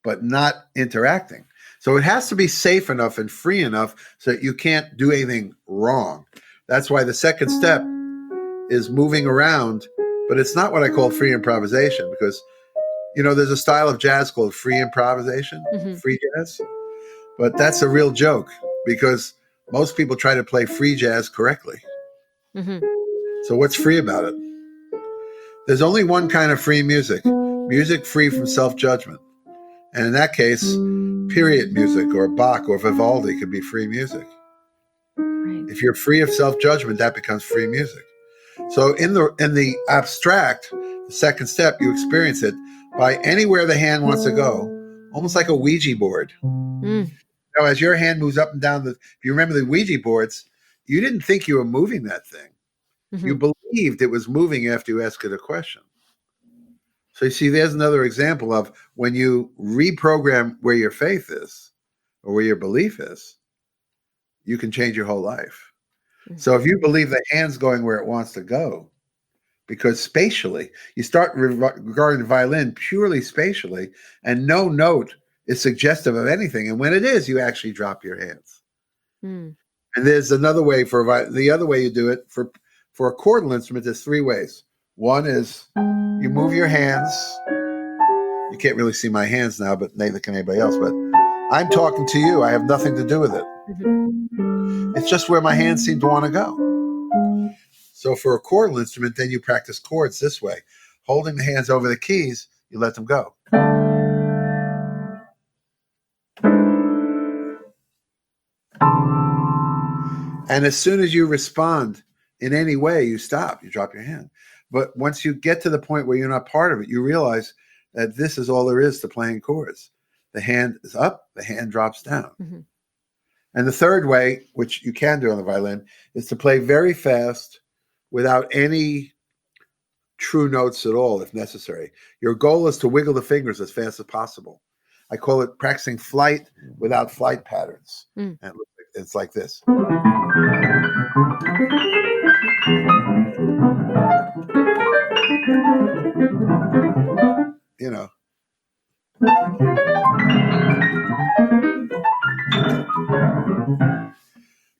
but not interacting. So it has to be safe enough and free enough so that you can't do anything wrong. That's why the second step is moving around, but it's not what I call free improvisation because, there's a style of jazz called free improvisation, free jazz. But that's a real joke because most people try to play free jazz correctly. Mm-hmm. So what's free about it? There's only one kind of free music free from self-judgment. And in that case, period music or Bach or Vivaldi could be free music. Right. If you're free of self-judgment, that becomes free music. So in the abstract, the second step, you experience it by anywhere the hand wants to go, almost like a Ouija board. Now, as your hand moves up and down, if you remember the Ouija boards, you didn't think you were moving that thing. Mm-hmm. You believed it was moving after you asked it a question. So you see, there's another example of when you reprogram where your faith is or where your belief is, you can change your whole life. So if you believe the hand's going where it wants to go, because spatially, you start regarding the violin purely spatially, and no note is suggestive of anything. And when it is, you actually drop your hands. Mm. And there's another way the other way you do it for a chordal instrument. There's 3 ways. One is you move your hands. You can't really see my hands now, but neither can anybody else. But I'm talking to you. I have nothing to do with it. Mm-hmm. It's just where my hands seem to want to go. So for a chordal instrument, then you practice chords this way. Holding the hands over the keys, you let them go. And as soon as you respond in any way, you stop, you drop your hand. But once you get to the point where you're not part of it, you realize that this is all there is to playing chords. The hand is up, the hand drops down. Mm-hmm. And the third way, which you can do on the violin, is to play very fast without any true notes at all, if necessary. Your goal is to wiggle the fingers as fast as possible. I call it practicing flight without flight patterns. Mm. And it's like this. You know.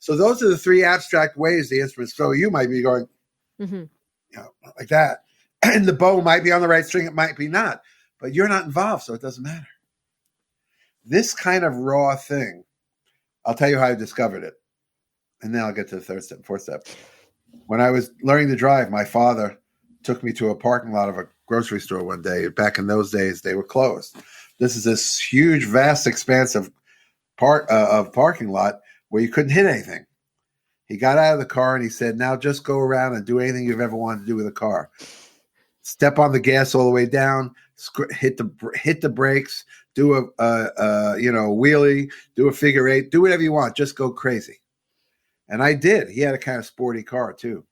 So those are the 3 abstract ways the instruments. So you might be going, like that. And the bow might be on the right string. It might be not. But you're not involved, so it doesn't matter. This kind of raw thing, I'll tell you how I discovered it. And then I'll get to the 3rd step, 4th step. When I was learning to drive, my father took me to a parking lot of a grocery store one day. Back in those days, they were closed. This is this huge, vast, expansive parking lot where you couldn't hit anything. He got out of the car and he said, now just go around and do anything you've ever wanted to do with a car. Step on the gas all the way down, hit the brakes, do a wheelie, do a figure 8, do whatever you want. Just go crazy. And I did. He had a kind of sporty car too.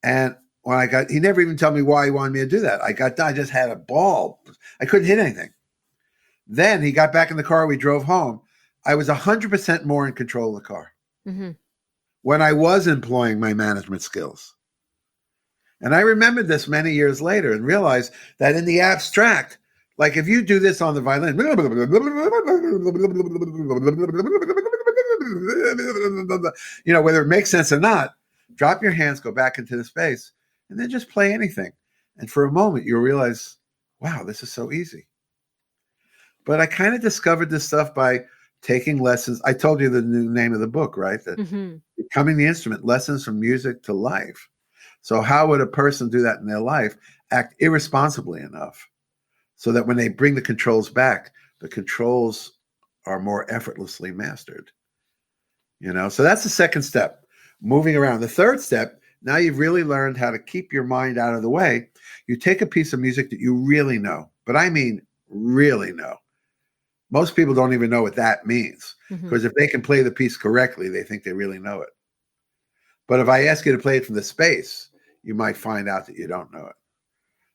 And when he never even told me why he wanted me to do that. I just had a ball. I couldn't hit anything. Then he got back in the car. We drove home. I was 100% more in control of the car when I was employing my management skills. And I remembered this many years later and realized that in the abstract, like if you do this on the violin, whether it makes sense or not, drop your hands, go back into the space, and then just play anything. And for a moment, you'll realize, wow, this is so easy. But I kind of discovered this stuff by taking lessons. I told you the new name of the book, right? That Becoming the Instrument, Lessons from Music to Life. So how would a person do that in their life? Act irresponsibly enough so that when they bring the controls back, the controls are more effortlessly mastered. So that's the 2nd step, moving around. The 3rd step, now you've really learned how to keep your mind out of the way. You take a piece of music that you really know, but I mean really know. Most people don't even know what that means because if they can play the piece correctly, they think they really know it. But if I ask you to play it from the space, you might find out that you don't know it.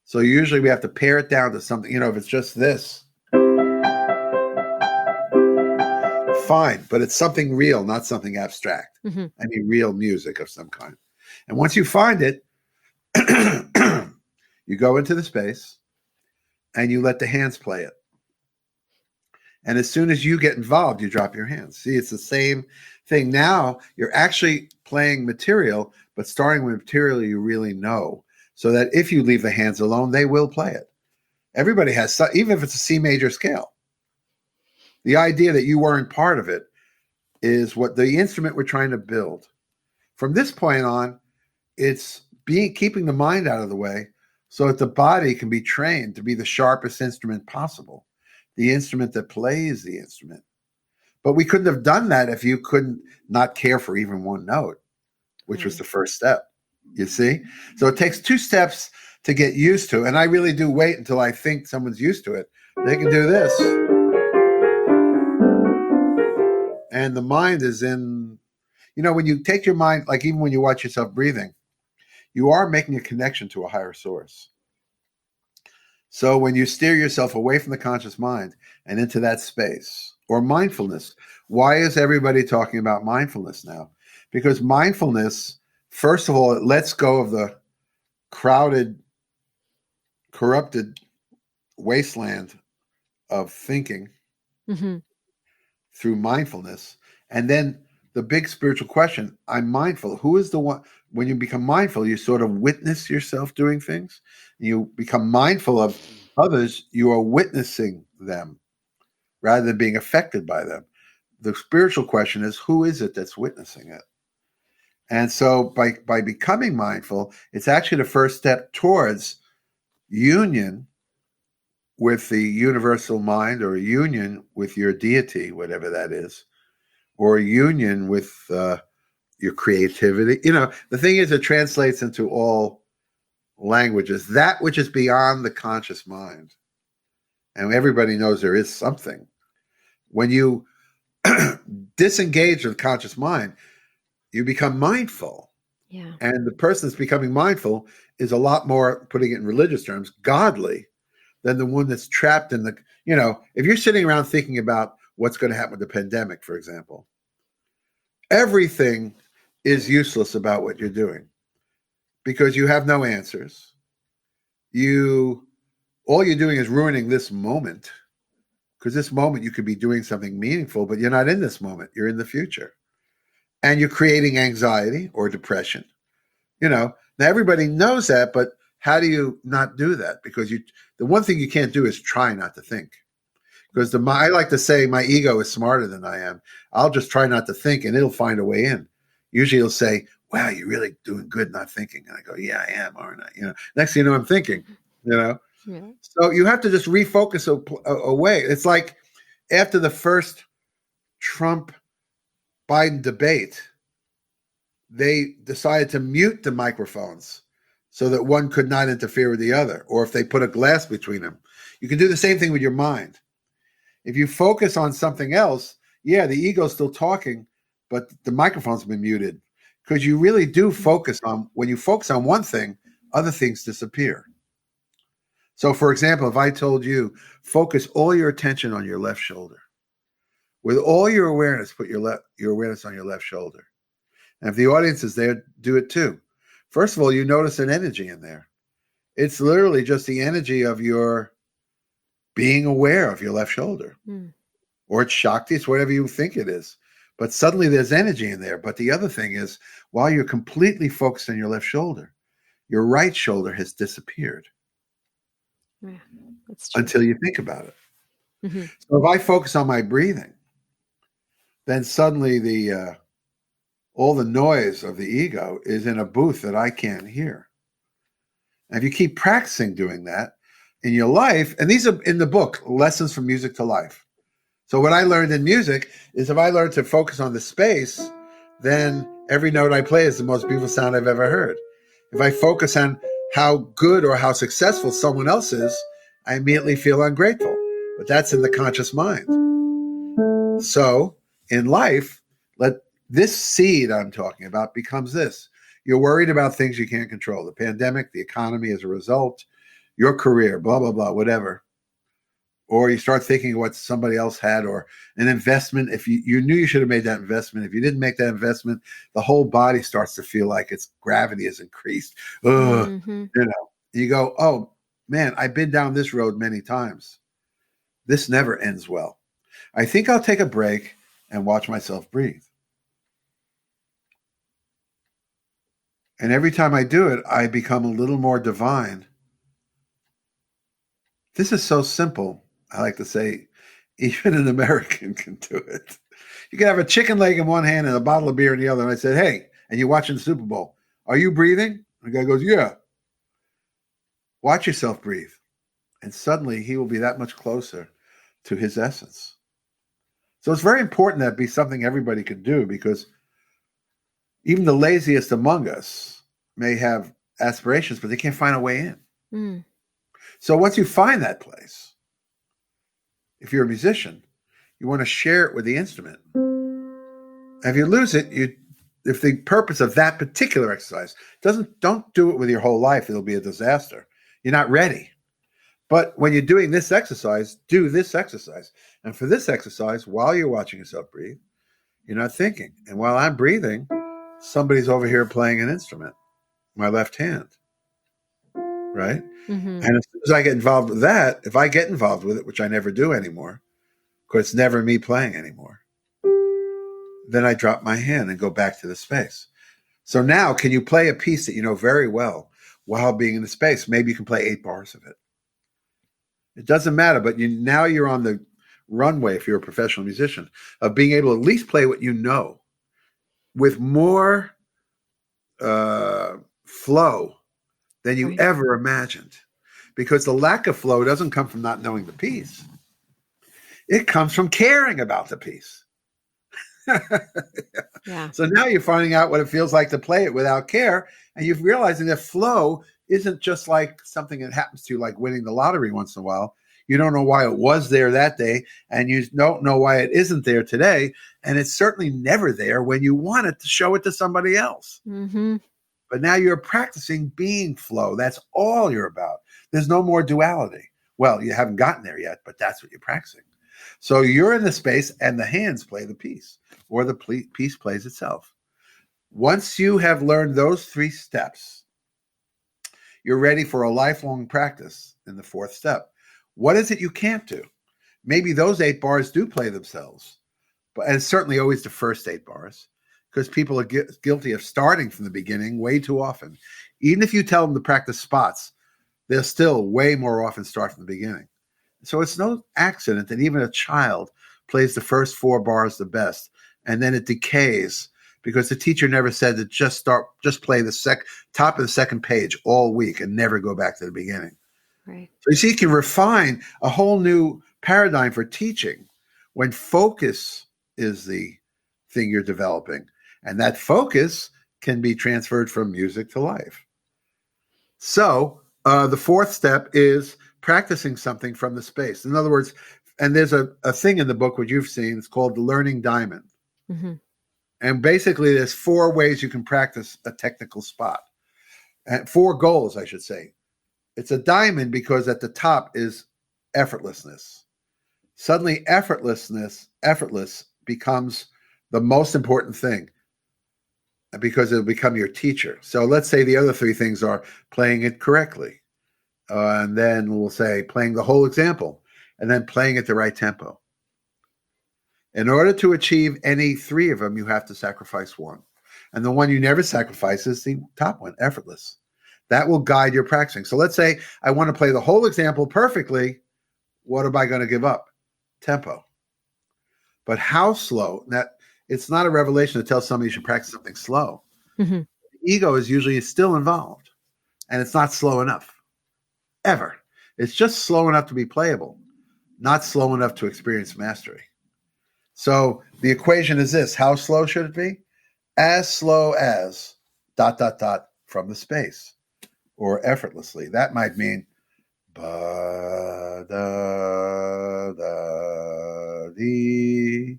So usually we have to pare it down to something, if it's just this, fine, but it's something real, not something abstract. I mean, real music of some kind. And once you find it, you go into the space and you let the hands play it. And as soon as you get involved, you drop your hands. See, it's the same thing. Now you're actually playing material, but starting with material you really know, so that if you leave the hands alone, they will play it. Everybody has, even if it's a C major scale. The idea that you weren't part of it is what the instrument we're trying to build. From this point on, it's keeping the mind out of the way so that the body can be trained to be the sharpest instrument possible. The instrument that plays the instrument. But we couldn't have done that if you couldn't not care for even one note, which was the first step, you see? So it takes 2 steps to get used to. And I really do wait until I think someone's used to it. They can do this. And the mind is in, when you take your mind, like even when you watch yourself breathing, you are making a connection to a higher source. So when you steer yourself away from the conscious mind and into that space, or mindfulness, why is everybody talking about mindfulness now? Because mindfulness, first of all, it lets go of the crowded, corrupted wasteland of thinking through mindfulness. And then the big spiritual question, I'm mindful. Who is the one? When you become mindful, you sort of witness yourself doing things. You become mindful of others. You are witnessing them rather than being affected by them. The spiritual question is, who is it that's witnessing it? And so by becoming mindful, it's actually the first step towards union with the universal mind, or a union with your deity, whatever that is, or a union with your creativity. The thing is, it translates into all languages, that which is beyond the conscious mind. And everybody knows there is something. When you disengage with the conscious mind, you become mindful. Yeah. And the person that's becoming mindful is a lot more, putting it in religious terms, godly than the one that's trapped in the, if you're sitting around thinking about what's going to happen with the pandemic, for example, everything is useless about what you're doing because you have no answers. All you're doing is ruining this moment, because this moment you could be doing something meaningful, but you're not in this moment. You're in the future. And you're creating anxiety or depression. Now everybody knows that, but how do you not do that? Because the one thing you can't do is try not to think. Because I like to say my ego is smarter than I am. I'll just try not to think and it'll find a way in. Usually it'll say, wow, you're really doing good not thinking. And I go, yeah, I am, aren't I? Next thing you know, I'm thinking, Yeah. So you have to just refocus away. It's like after the first Trump-Biden debate, they decided to mute the microphones so that one could not interfere with the other, or if they put a glass between them. You can do the same thing with your mind. If you focus on something else, the ego's still talking, but the microphone's been muted, because you really do focus on, when you focus on one thing, other things disappear. So, for example, if I told you, focus all your attention on your left shoulder, with all your awareness, put your awareness on your left shoulder. And if the audience is there, do it too. First of all, you notice an energy in there. It's literally just the energy of your being aware of your left shoulder. Or it's Shakti, it's whatever you think it is. But suddenly there's energy in there. But the other thing is, while you're completely focused on your left shoulder, your right shoulder has disappeared. Yeah, that's true. Until you think about it. So if I focus on my breathing, then suddenly all the noise of the ego is in a booth that I can't hear. And if you keep practicing doing that in your life, and these are in the book, Lessons from Music to Life. So what I learned in music is if I learn to focus on the space, then every note I play is the most beautiful sound I've ever heard. If I focus on how good or how successful someone else is, I immediately feel ungrateful. But that's in the conscious mind. So in life, let this seed I'm talking about becomes this. You're worried about things you can't control. The pandemic, the economy as a result, your career, blah, blah, blah, whatever. Or you start thinking of what somebody else had, or an investment. If you knew you should have made that investment, if you didn't make that investment, the whole body starts to feel like its gravity is increased. You go, oh man, I've been down this road many times. This never ends well. I think I'll take a break and watch myself breathe. And every time I do it, I become a little more divine. This is so simple. I like to say, even an American can do it. You can have a chicken leg in one hand and a bottle of beer in the other. And I said, hey, and you're watching the Super Bowl, are you breathing? And the guy goes, yeah. Watch yourself breathe. And suddenly he will be that much closer to his essence. So it's very important that be something everybody can do, because even the laziest among us may have aspirations, but they can't find a way in. So once you find that place, if you're a musician, you want to share it with the instrument. If you lose it, if the purpose of that particular exercise don't do it with your whole life, it'll be a disaster. You're not ready. But when you're doing this exercise, do this exercise. And for this exercise, while you're watching yourself breathe, you're not thinking. And while I'm breathing, somebody's over here playing an instrument, my left hand, right? Mm-hmm. And as soon as I get involved with that, if I get involved with it, which I never do anymore, because it's never me playing anymore, then I drop my hand and go back to the space. So now, can you play a piece that you know very well while being in the space? Maybe you can play 8 bars of it. It doesn't matter, but now you're on the runway, if you're a professional musician, of being able to at least play what you know with more flow than you ever imagined. Because the lack of flow doesn't come from not knowing the piece. It comes from caring about the piece. Yeah. So now you're finding out what it feels like to play it without care, and you're realizing that flow isn't just like something that happens to you, like winning the lottery once in a while. You don't know why it was there that day, and you don't know why it isn't there today, and it's certainly never there when you want it to show it to somebody else. Mm-hmm. But now you're practicing being flow. That's all you're about. There's no more duality. Well, you haven't gotten there yet, but that's what you're practicing. So you're in the space and the hands play the piece, or the piece plays itself. Once you have learned those 3 steps, you're ready for a lifelong practice in the 4th step. What is it you can't do? Maybe those 8 bars do play themselves, but and it's certainly always the first 8 bars, because people are guilty of starting from the beginning way too often. Even if you tell them to practice spots, they'll still way more often start from the beginning. So it's no accident that even a child plays the first 4 bars the best, and then it decays because the teacher never said to just play the top of the second page all week and never go back to the beginning. Right. So you see, you can refine a whole new paradigm for teaching when focus is the thing you're developing, and that focus can be transferred from music to life. So the 4th step is practicing something from the space. In other words, and there's a thing in the book which you've seen, it's called the learning diamond. Mm-hmm. And basically there's 4 ways you can practice a technical spot. And 4 goals, I should say. It's a diamond because at the top is effortlessness. Suddenly effortless becomes the most important thing because it'll become your teacher. So let's say the other 3 things are playing it correctly. And then we'll say playing the whole example, and then playing at the right tempo. In order to achieve any 3 of them, you have to sacrifice 1. And the one you never sacrifice is the top one, effortless. That will guide your practicing. So let's say I want to play the whole example perfectly. What am I going to give up? Tempo. But how slow? That it's not a revelation to tell somebody you should practice something slow. Mm-hmm. Ego is usually still involved, and it's not slow enough. Ever. It's just slow enough to be playable, not slow enough to experience mastery. So the equation is this. How slow should it be? As slow as ... from the space, or effortlessly. That might mean ba da da dee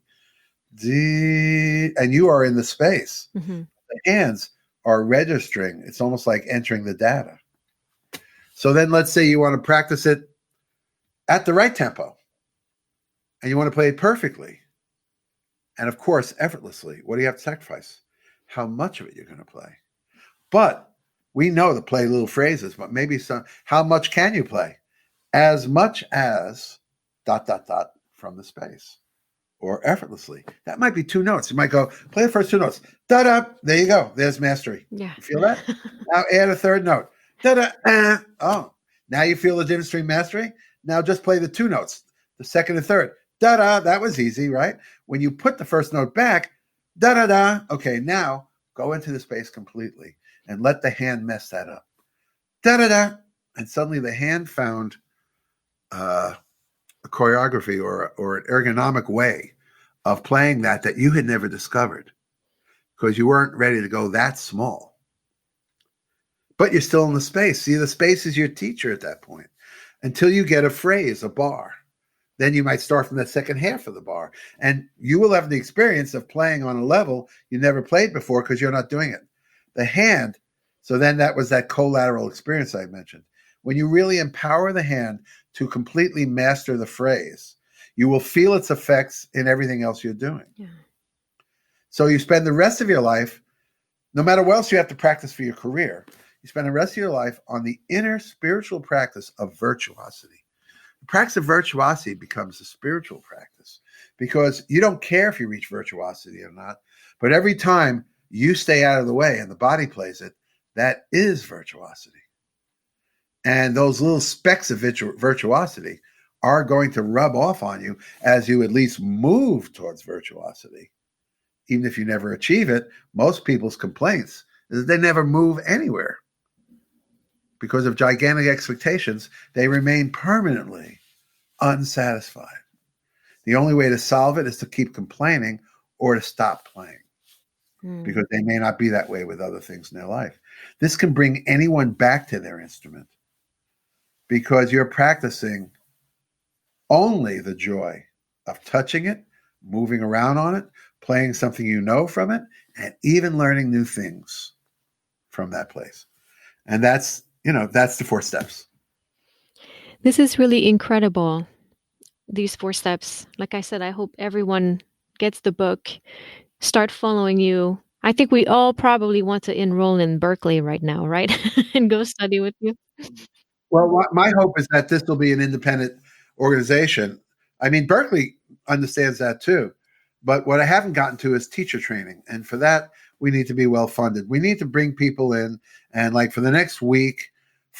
dee, and you are in the space. Mm-hmm. The hands are registering. It's almost like entering the data. So then let's say you want to practice it at the right tempo and you want to play it perfectly. And of course, effortlessly. What do you have to sacrifice? How much of it you're going to play. But we know to play little phrases, but maybe how much can you play? As much as ... from the space, or effortlessly. That might be 2 notes. You might go, play the first 2 notes. Da-da. There you go. There's mastery. Yeah. You feel that? Now add a 3rd note. Da-da, oh, now you feel the difference between mastery? Now just play the 2 notes, the 2nd and 3rd. Da-da, that was easy, right? When you put the first note back, da-da-da, okay, now go into the space completely and let the hand mess that up. Da-da-da, and suddenly the hand found a choreography or an ergonomic way of playing that you had never discovered because you weren't ready to go that small. But you're still in the space. See, the space is your teacher at that point until you get a phrase, a bar. Then you might start from the second half of the bar. And you will have the experience of playing on a level you never played before because you're not doing it. The hand, so then that was that collateral experience I mentioned. when you really empower the hand to completely master the phrase, you will feel its effects in everything else you're doing. Yeah. So you spend the rest of your life, no matter what else you have to practice for your career, you spend the rest of your life on the inner spiritual practice of virtuosity. The practice of virtuosity becomes a spiritual practice because you don't care if you reach virtuosity or not, but every time you stay out of the way and the body plays it, that is virtuosity. And those little specks of virtuosity are going to rub off on you as you at least move towards virtuosity. Even if you never achieve it, most people's complaints is that they never move anywhere. Because of gigantic expectations, they remain permanently unsatisfied. The only way to solve it is to keep complaining or to stop playing. Because they may not be that way with other things in their life. This can bring anyone back to their instrument because you're practicing only the joy of touching it, moving around on it, playing something you know from it, and even learning new things from that place. And that's the 4 steps. This is really incredible. These 4 steps. Like I said, I hope everyone gets the book. Start following you. I think we all probably want to enroll in Berkeley right now, right? And go study with you. Well, my hope is that this will be an independent organization. I mean, Berkeley understands that too. But what I haven't gotten to is teacher training. And for that, we need to be well funded. We need to bring people in. And like for the next week,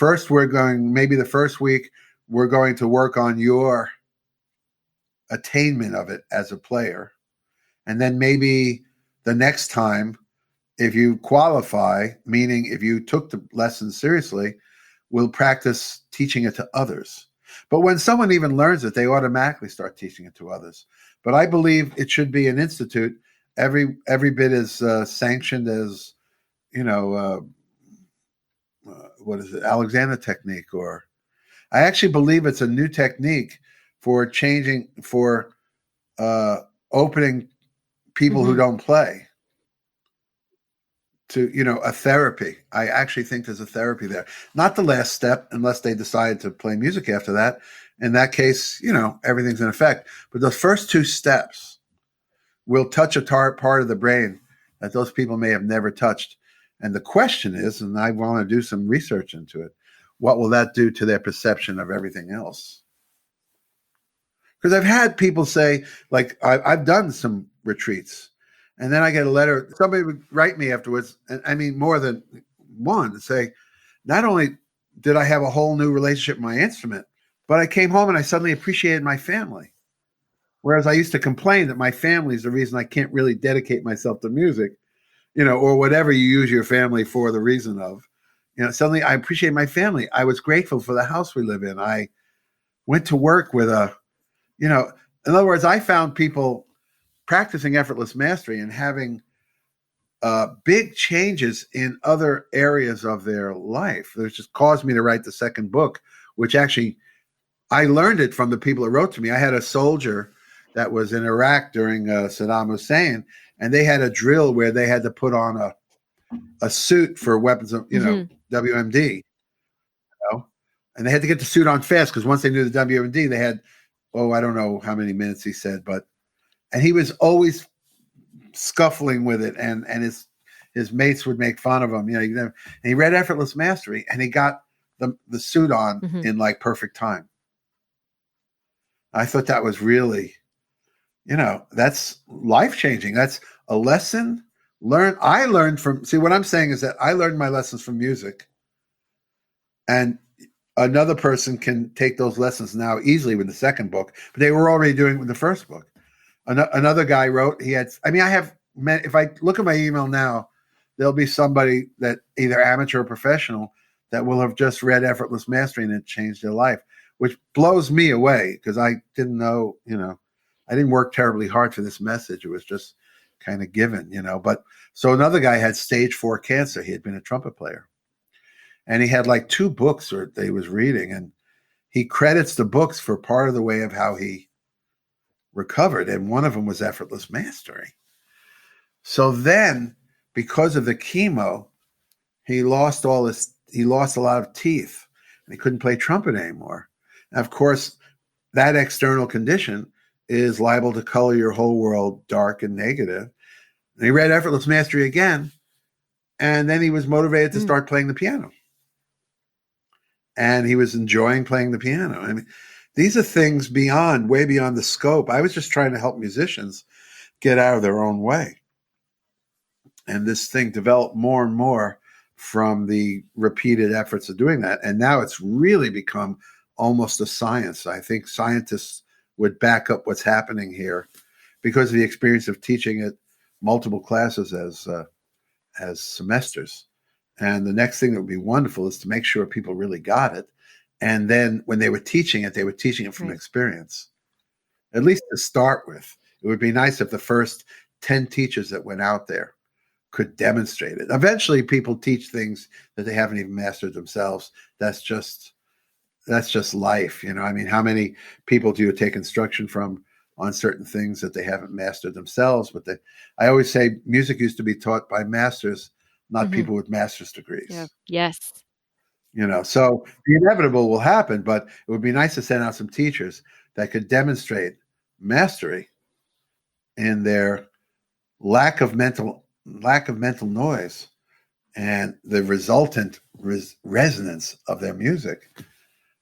maybe the first week, we're going to work on your attainment of it as a player. And then maybe the next time, if you qualify, meaning if you took the lesson seriously, we'll practice teaching it to others. But when someone even learns it, they automatically start teaching it to others. But I believe it should be an institute, every bit as sanctioned as, what is it, Alexander technique, or I actually believe it's a new technique for opening people who don't play to, a therapy. I actually think there's a therapy there. Not the last step, unless they decide to play music after that. In that case, everything's in effect. But the first 2 steps will touch a part of the brain that those people may have never touched. And the question is, and I want to do some research into it, what will that do to their perception of everything else? Because I've had people say, like, I've done some retreats, and then I get a letter. Somebody would write me afterwards, and I mean more than one, and say, not only did I have a whole new relationship with my instrument, but I came home and I suddenly appreciated my family. Whereas I used to complain that my family is the reason I can't really dedicate myself to music, or whatever you use your family for the reason of. Suddenly I appreciate my family. I was grateful for the house we live in. I went to work with in other words, I found people practicing effortless mastery and having big changes in other areas of their life. It just caused me to write the second book, which actually I learned it from the people that wrote to me. I had a soldier that was in Iraq during Saddam Hussein, and they had a drill where they had to put on a suit for weapons of, WMD, and they had to get the suit on fast because once they knew the WMD, they had, I don't know how many minutes he said, and he was always scuffling with it, and his mates would make fun of him. And he read Effortless Mastery, and he got the suit on in like perfect time. I thought that was really, that's life-changing. That's a lesson learned. I learned from, what I'm saying is that I learned my lessons from music, and another person can take those lessons now easily with the second book, but they were already doing it with the first book. Another guy wrote, if I look at my email now, there'll be somebody that either amateur or professional that will have just read Effortless Mastery and it changed their life, which blows me away because I didn't know, I didn't work terribly hard for this message. It was just kind of given, but so another guy had stage 4 cancer. He had been a trumpet player, and he had like 2 books that he was reading, and he credits the books for part of the way of how he recovered. And one of them was Effortless Mastery. So then, because of the chemo, he lost a lot of teeth. and he couldn't play trumpet anymore. And of course, that external condition is liable to color your whole world dark and negative. And he read Effortless Mastery again, and then he was motivated to start playing the piano. And he was enjoying playing the piano. I mean, these are things way beyond the scope. I was just trying to help musicians get out of their own way. And this thing developed more and more from the repeated efforts of doing that. And now it's really become almost a science. I think scientists would back up what's happening here because of the experience of teaching it multiple classes as semesters. And the next thing that would be wonderful is to make sure people really got it. And then when they were teaching it from experience, at least to start with. It would be nice if the first 10 teachers that went out there could demonstrate it. Eventually, people teach things that they haven't even mastered themselves. That's just life, you know. I mean, how many people do you take instruction from on certain things that they haven't mastered themselves? But I always say music used to be taught by masters, not people with master's degrees. Yeah. Yes. You know, so the inevitable will happen, but it would be nice to send out some teachers that could demonstrate mastery in their lack of mental noise and the resultant resonance of their music,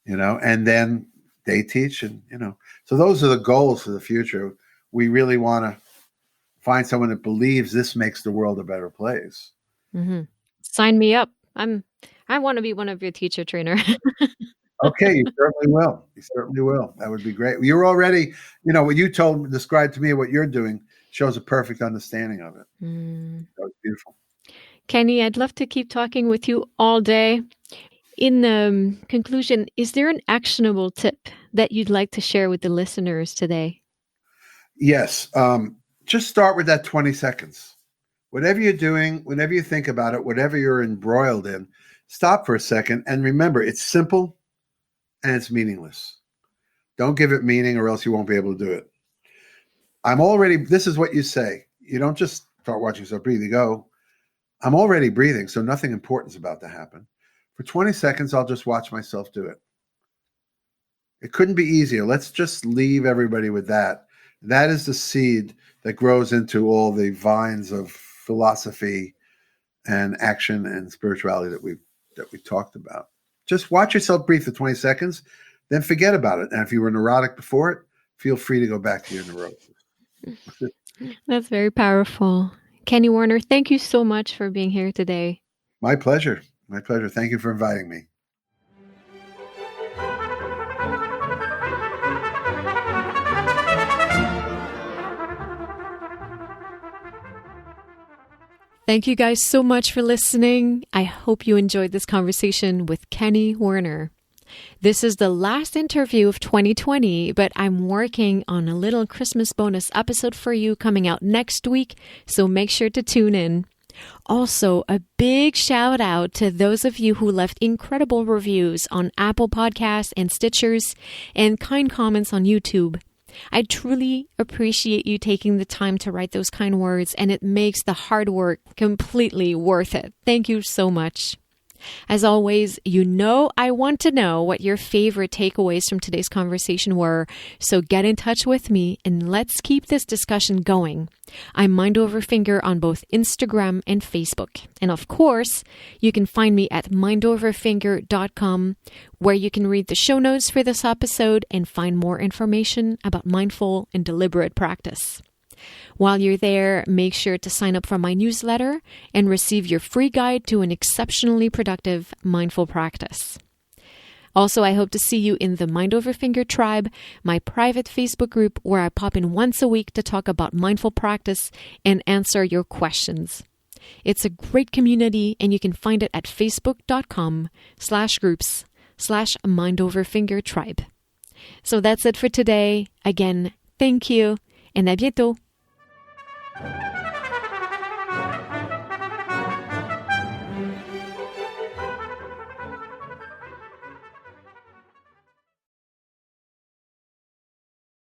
you know, and then they teach, and, you know, so those are the goals for the future. We really want to find someone that believes this makes the world a better place. Mm-hmm. Sign me up. I want to be one of your teacher trainer. Okay, you certainly will. You certainly will. That would be great. You're already, you know, what you described to me, what you're doing shows a perfect understanding of it. That was beautiful. Kenny, I'd love to keep talking with you all day. In conclusion, is there an actionable tip that you'd like to share with the listeners today? Yes. Just start with that 20 seconds. Whatever you're doing, whenever you think about it, whatever you're embroiled in, stop for a second and remember it's simple and it's meaningless. Don't give it meaning or else you won't be able to do it. This is what you say. You don't just start watching yourself breathe. You go, I'm already breathing, so nothing important is about to happen. For 20 seconds, I'll just watch myself do it. It couldn't be easier. Let's just leave everybody with that. That is the seed that grows into all the vines of philosophy and action and spirituality that we talked about. Just watch yourself breathe for 20 seconds, then forget about it. And if you were neurotic before it, feel free to go back to your neurosis. That's very powerful. Kenny Werner, thank you so much for being here today. My pleasure. My pleasure. Thank you for inviting me. Thank you guys so much for listening. I hope you enjoyed this conversation with Kenny Werner. This is the last interview of 2020, but I'm working on a little Christmas bonus episode for you coming out next week, so make sure to tune in. Also, a big shout out to those of you who left incredible reviews on Apple Podcasts and Stitchers and kind comments on YouTube. I truly appreciate you taking the time to write those kind words, and it makes the hard work completely worth it. Thank you so much. As always, you know I want to know what your favorite takeaways from today's conversation were, so get in touch with me and let's keep this discussion going. I'm Mind Over Finger on both Instagram and Facebook. And of course, you can find me at mindoverfinger.com, where you can read the show notes for this episode and find more information about mindful and deliberate practice. While you're there, make sure to sign up for my newsletter and receive your free guide to an exceptionally productive mindful practice. Also, I hope to see you in the Mind Over Finger Tribe, my private Facebook group where I pop in once a week to talk about mindful practice and answer your questions. It's a great community, and you can find it at facebook.com/groups/mindoverfingertribe. So that's it for today. Again, thank you, and à bientôt.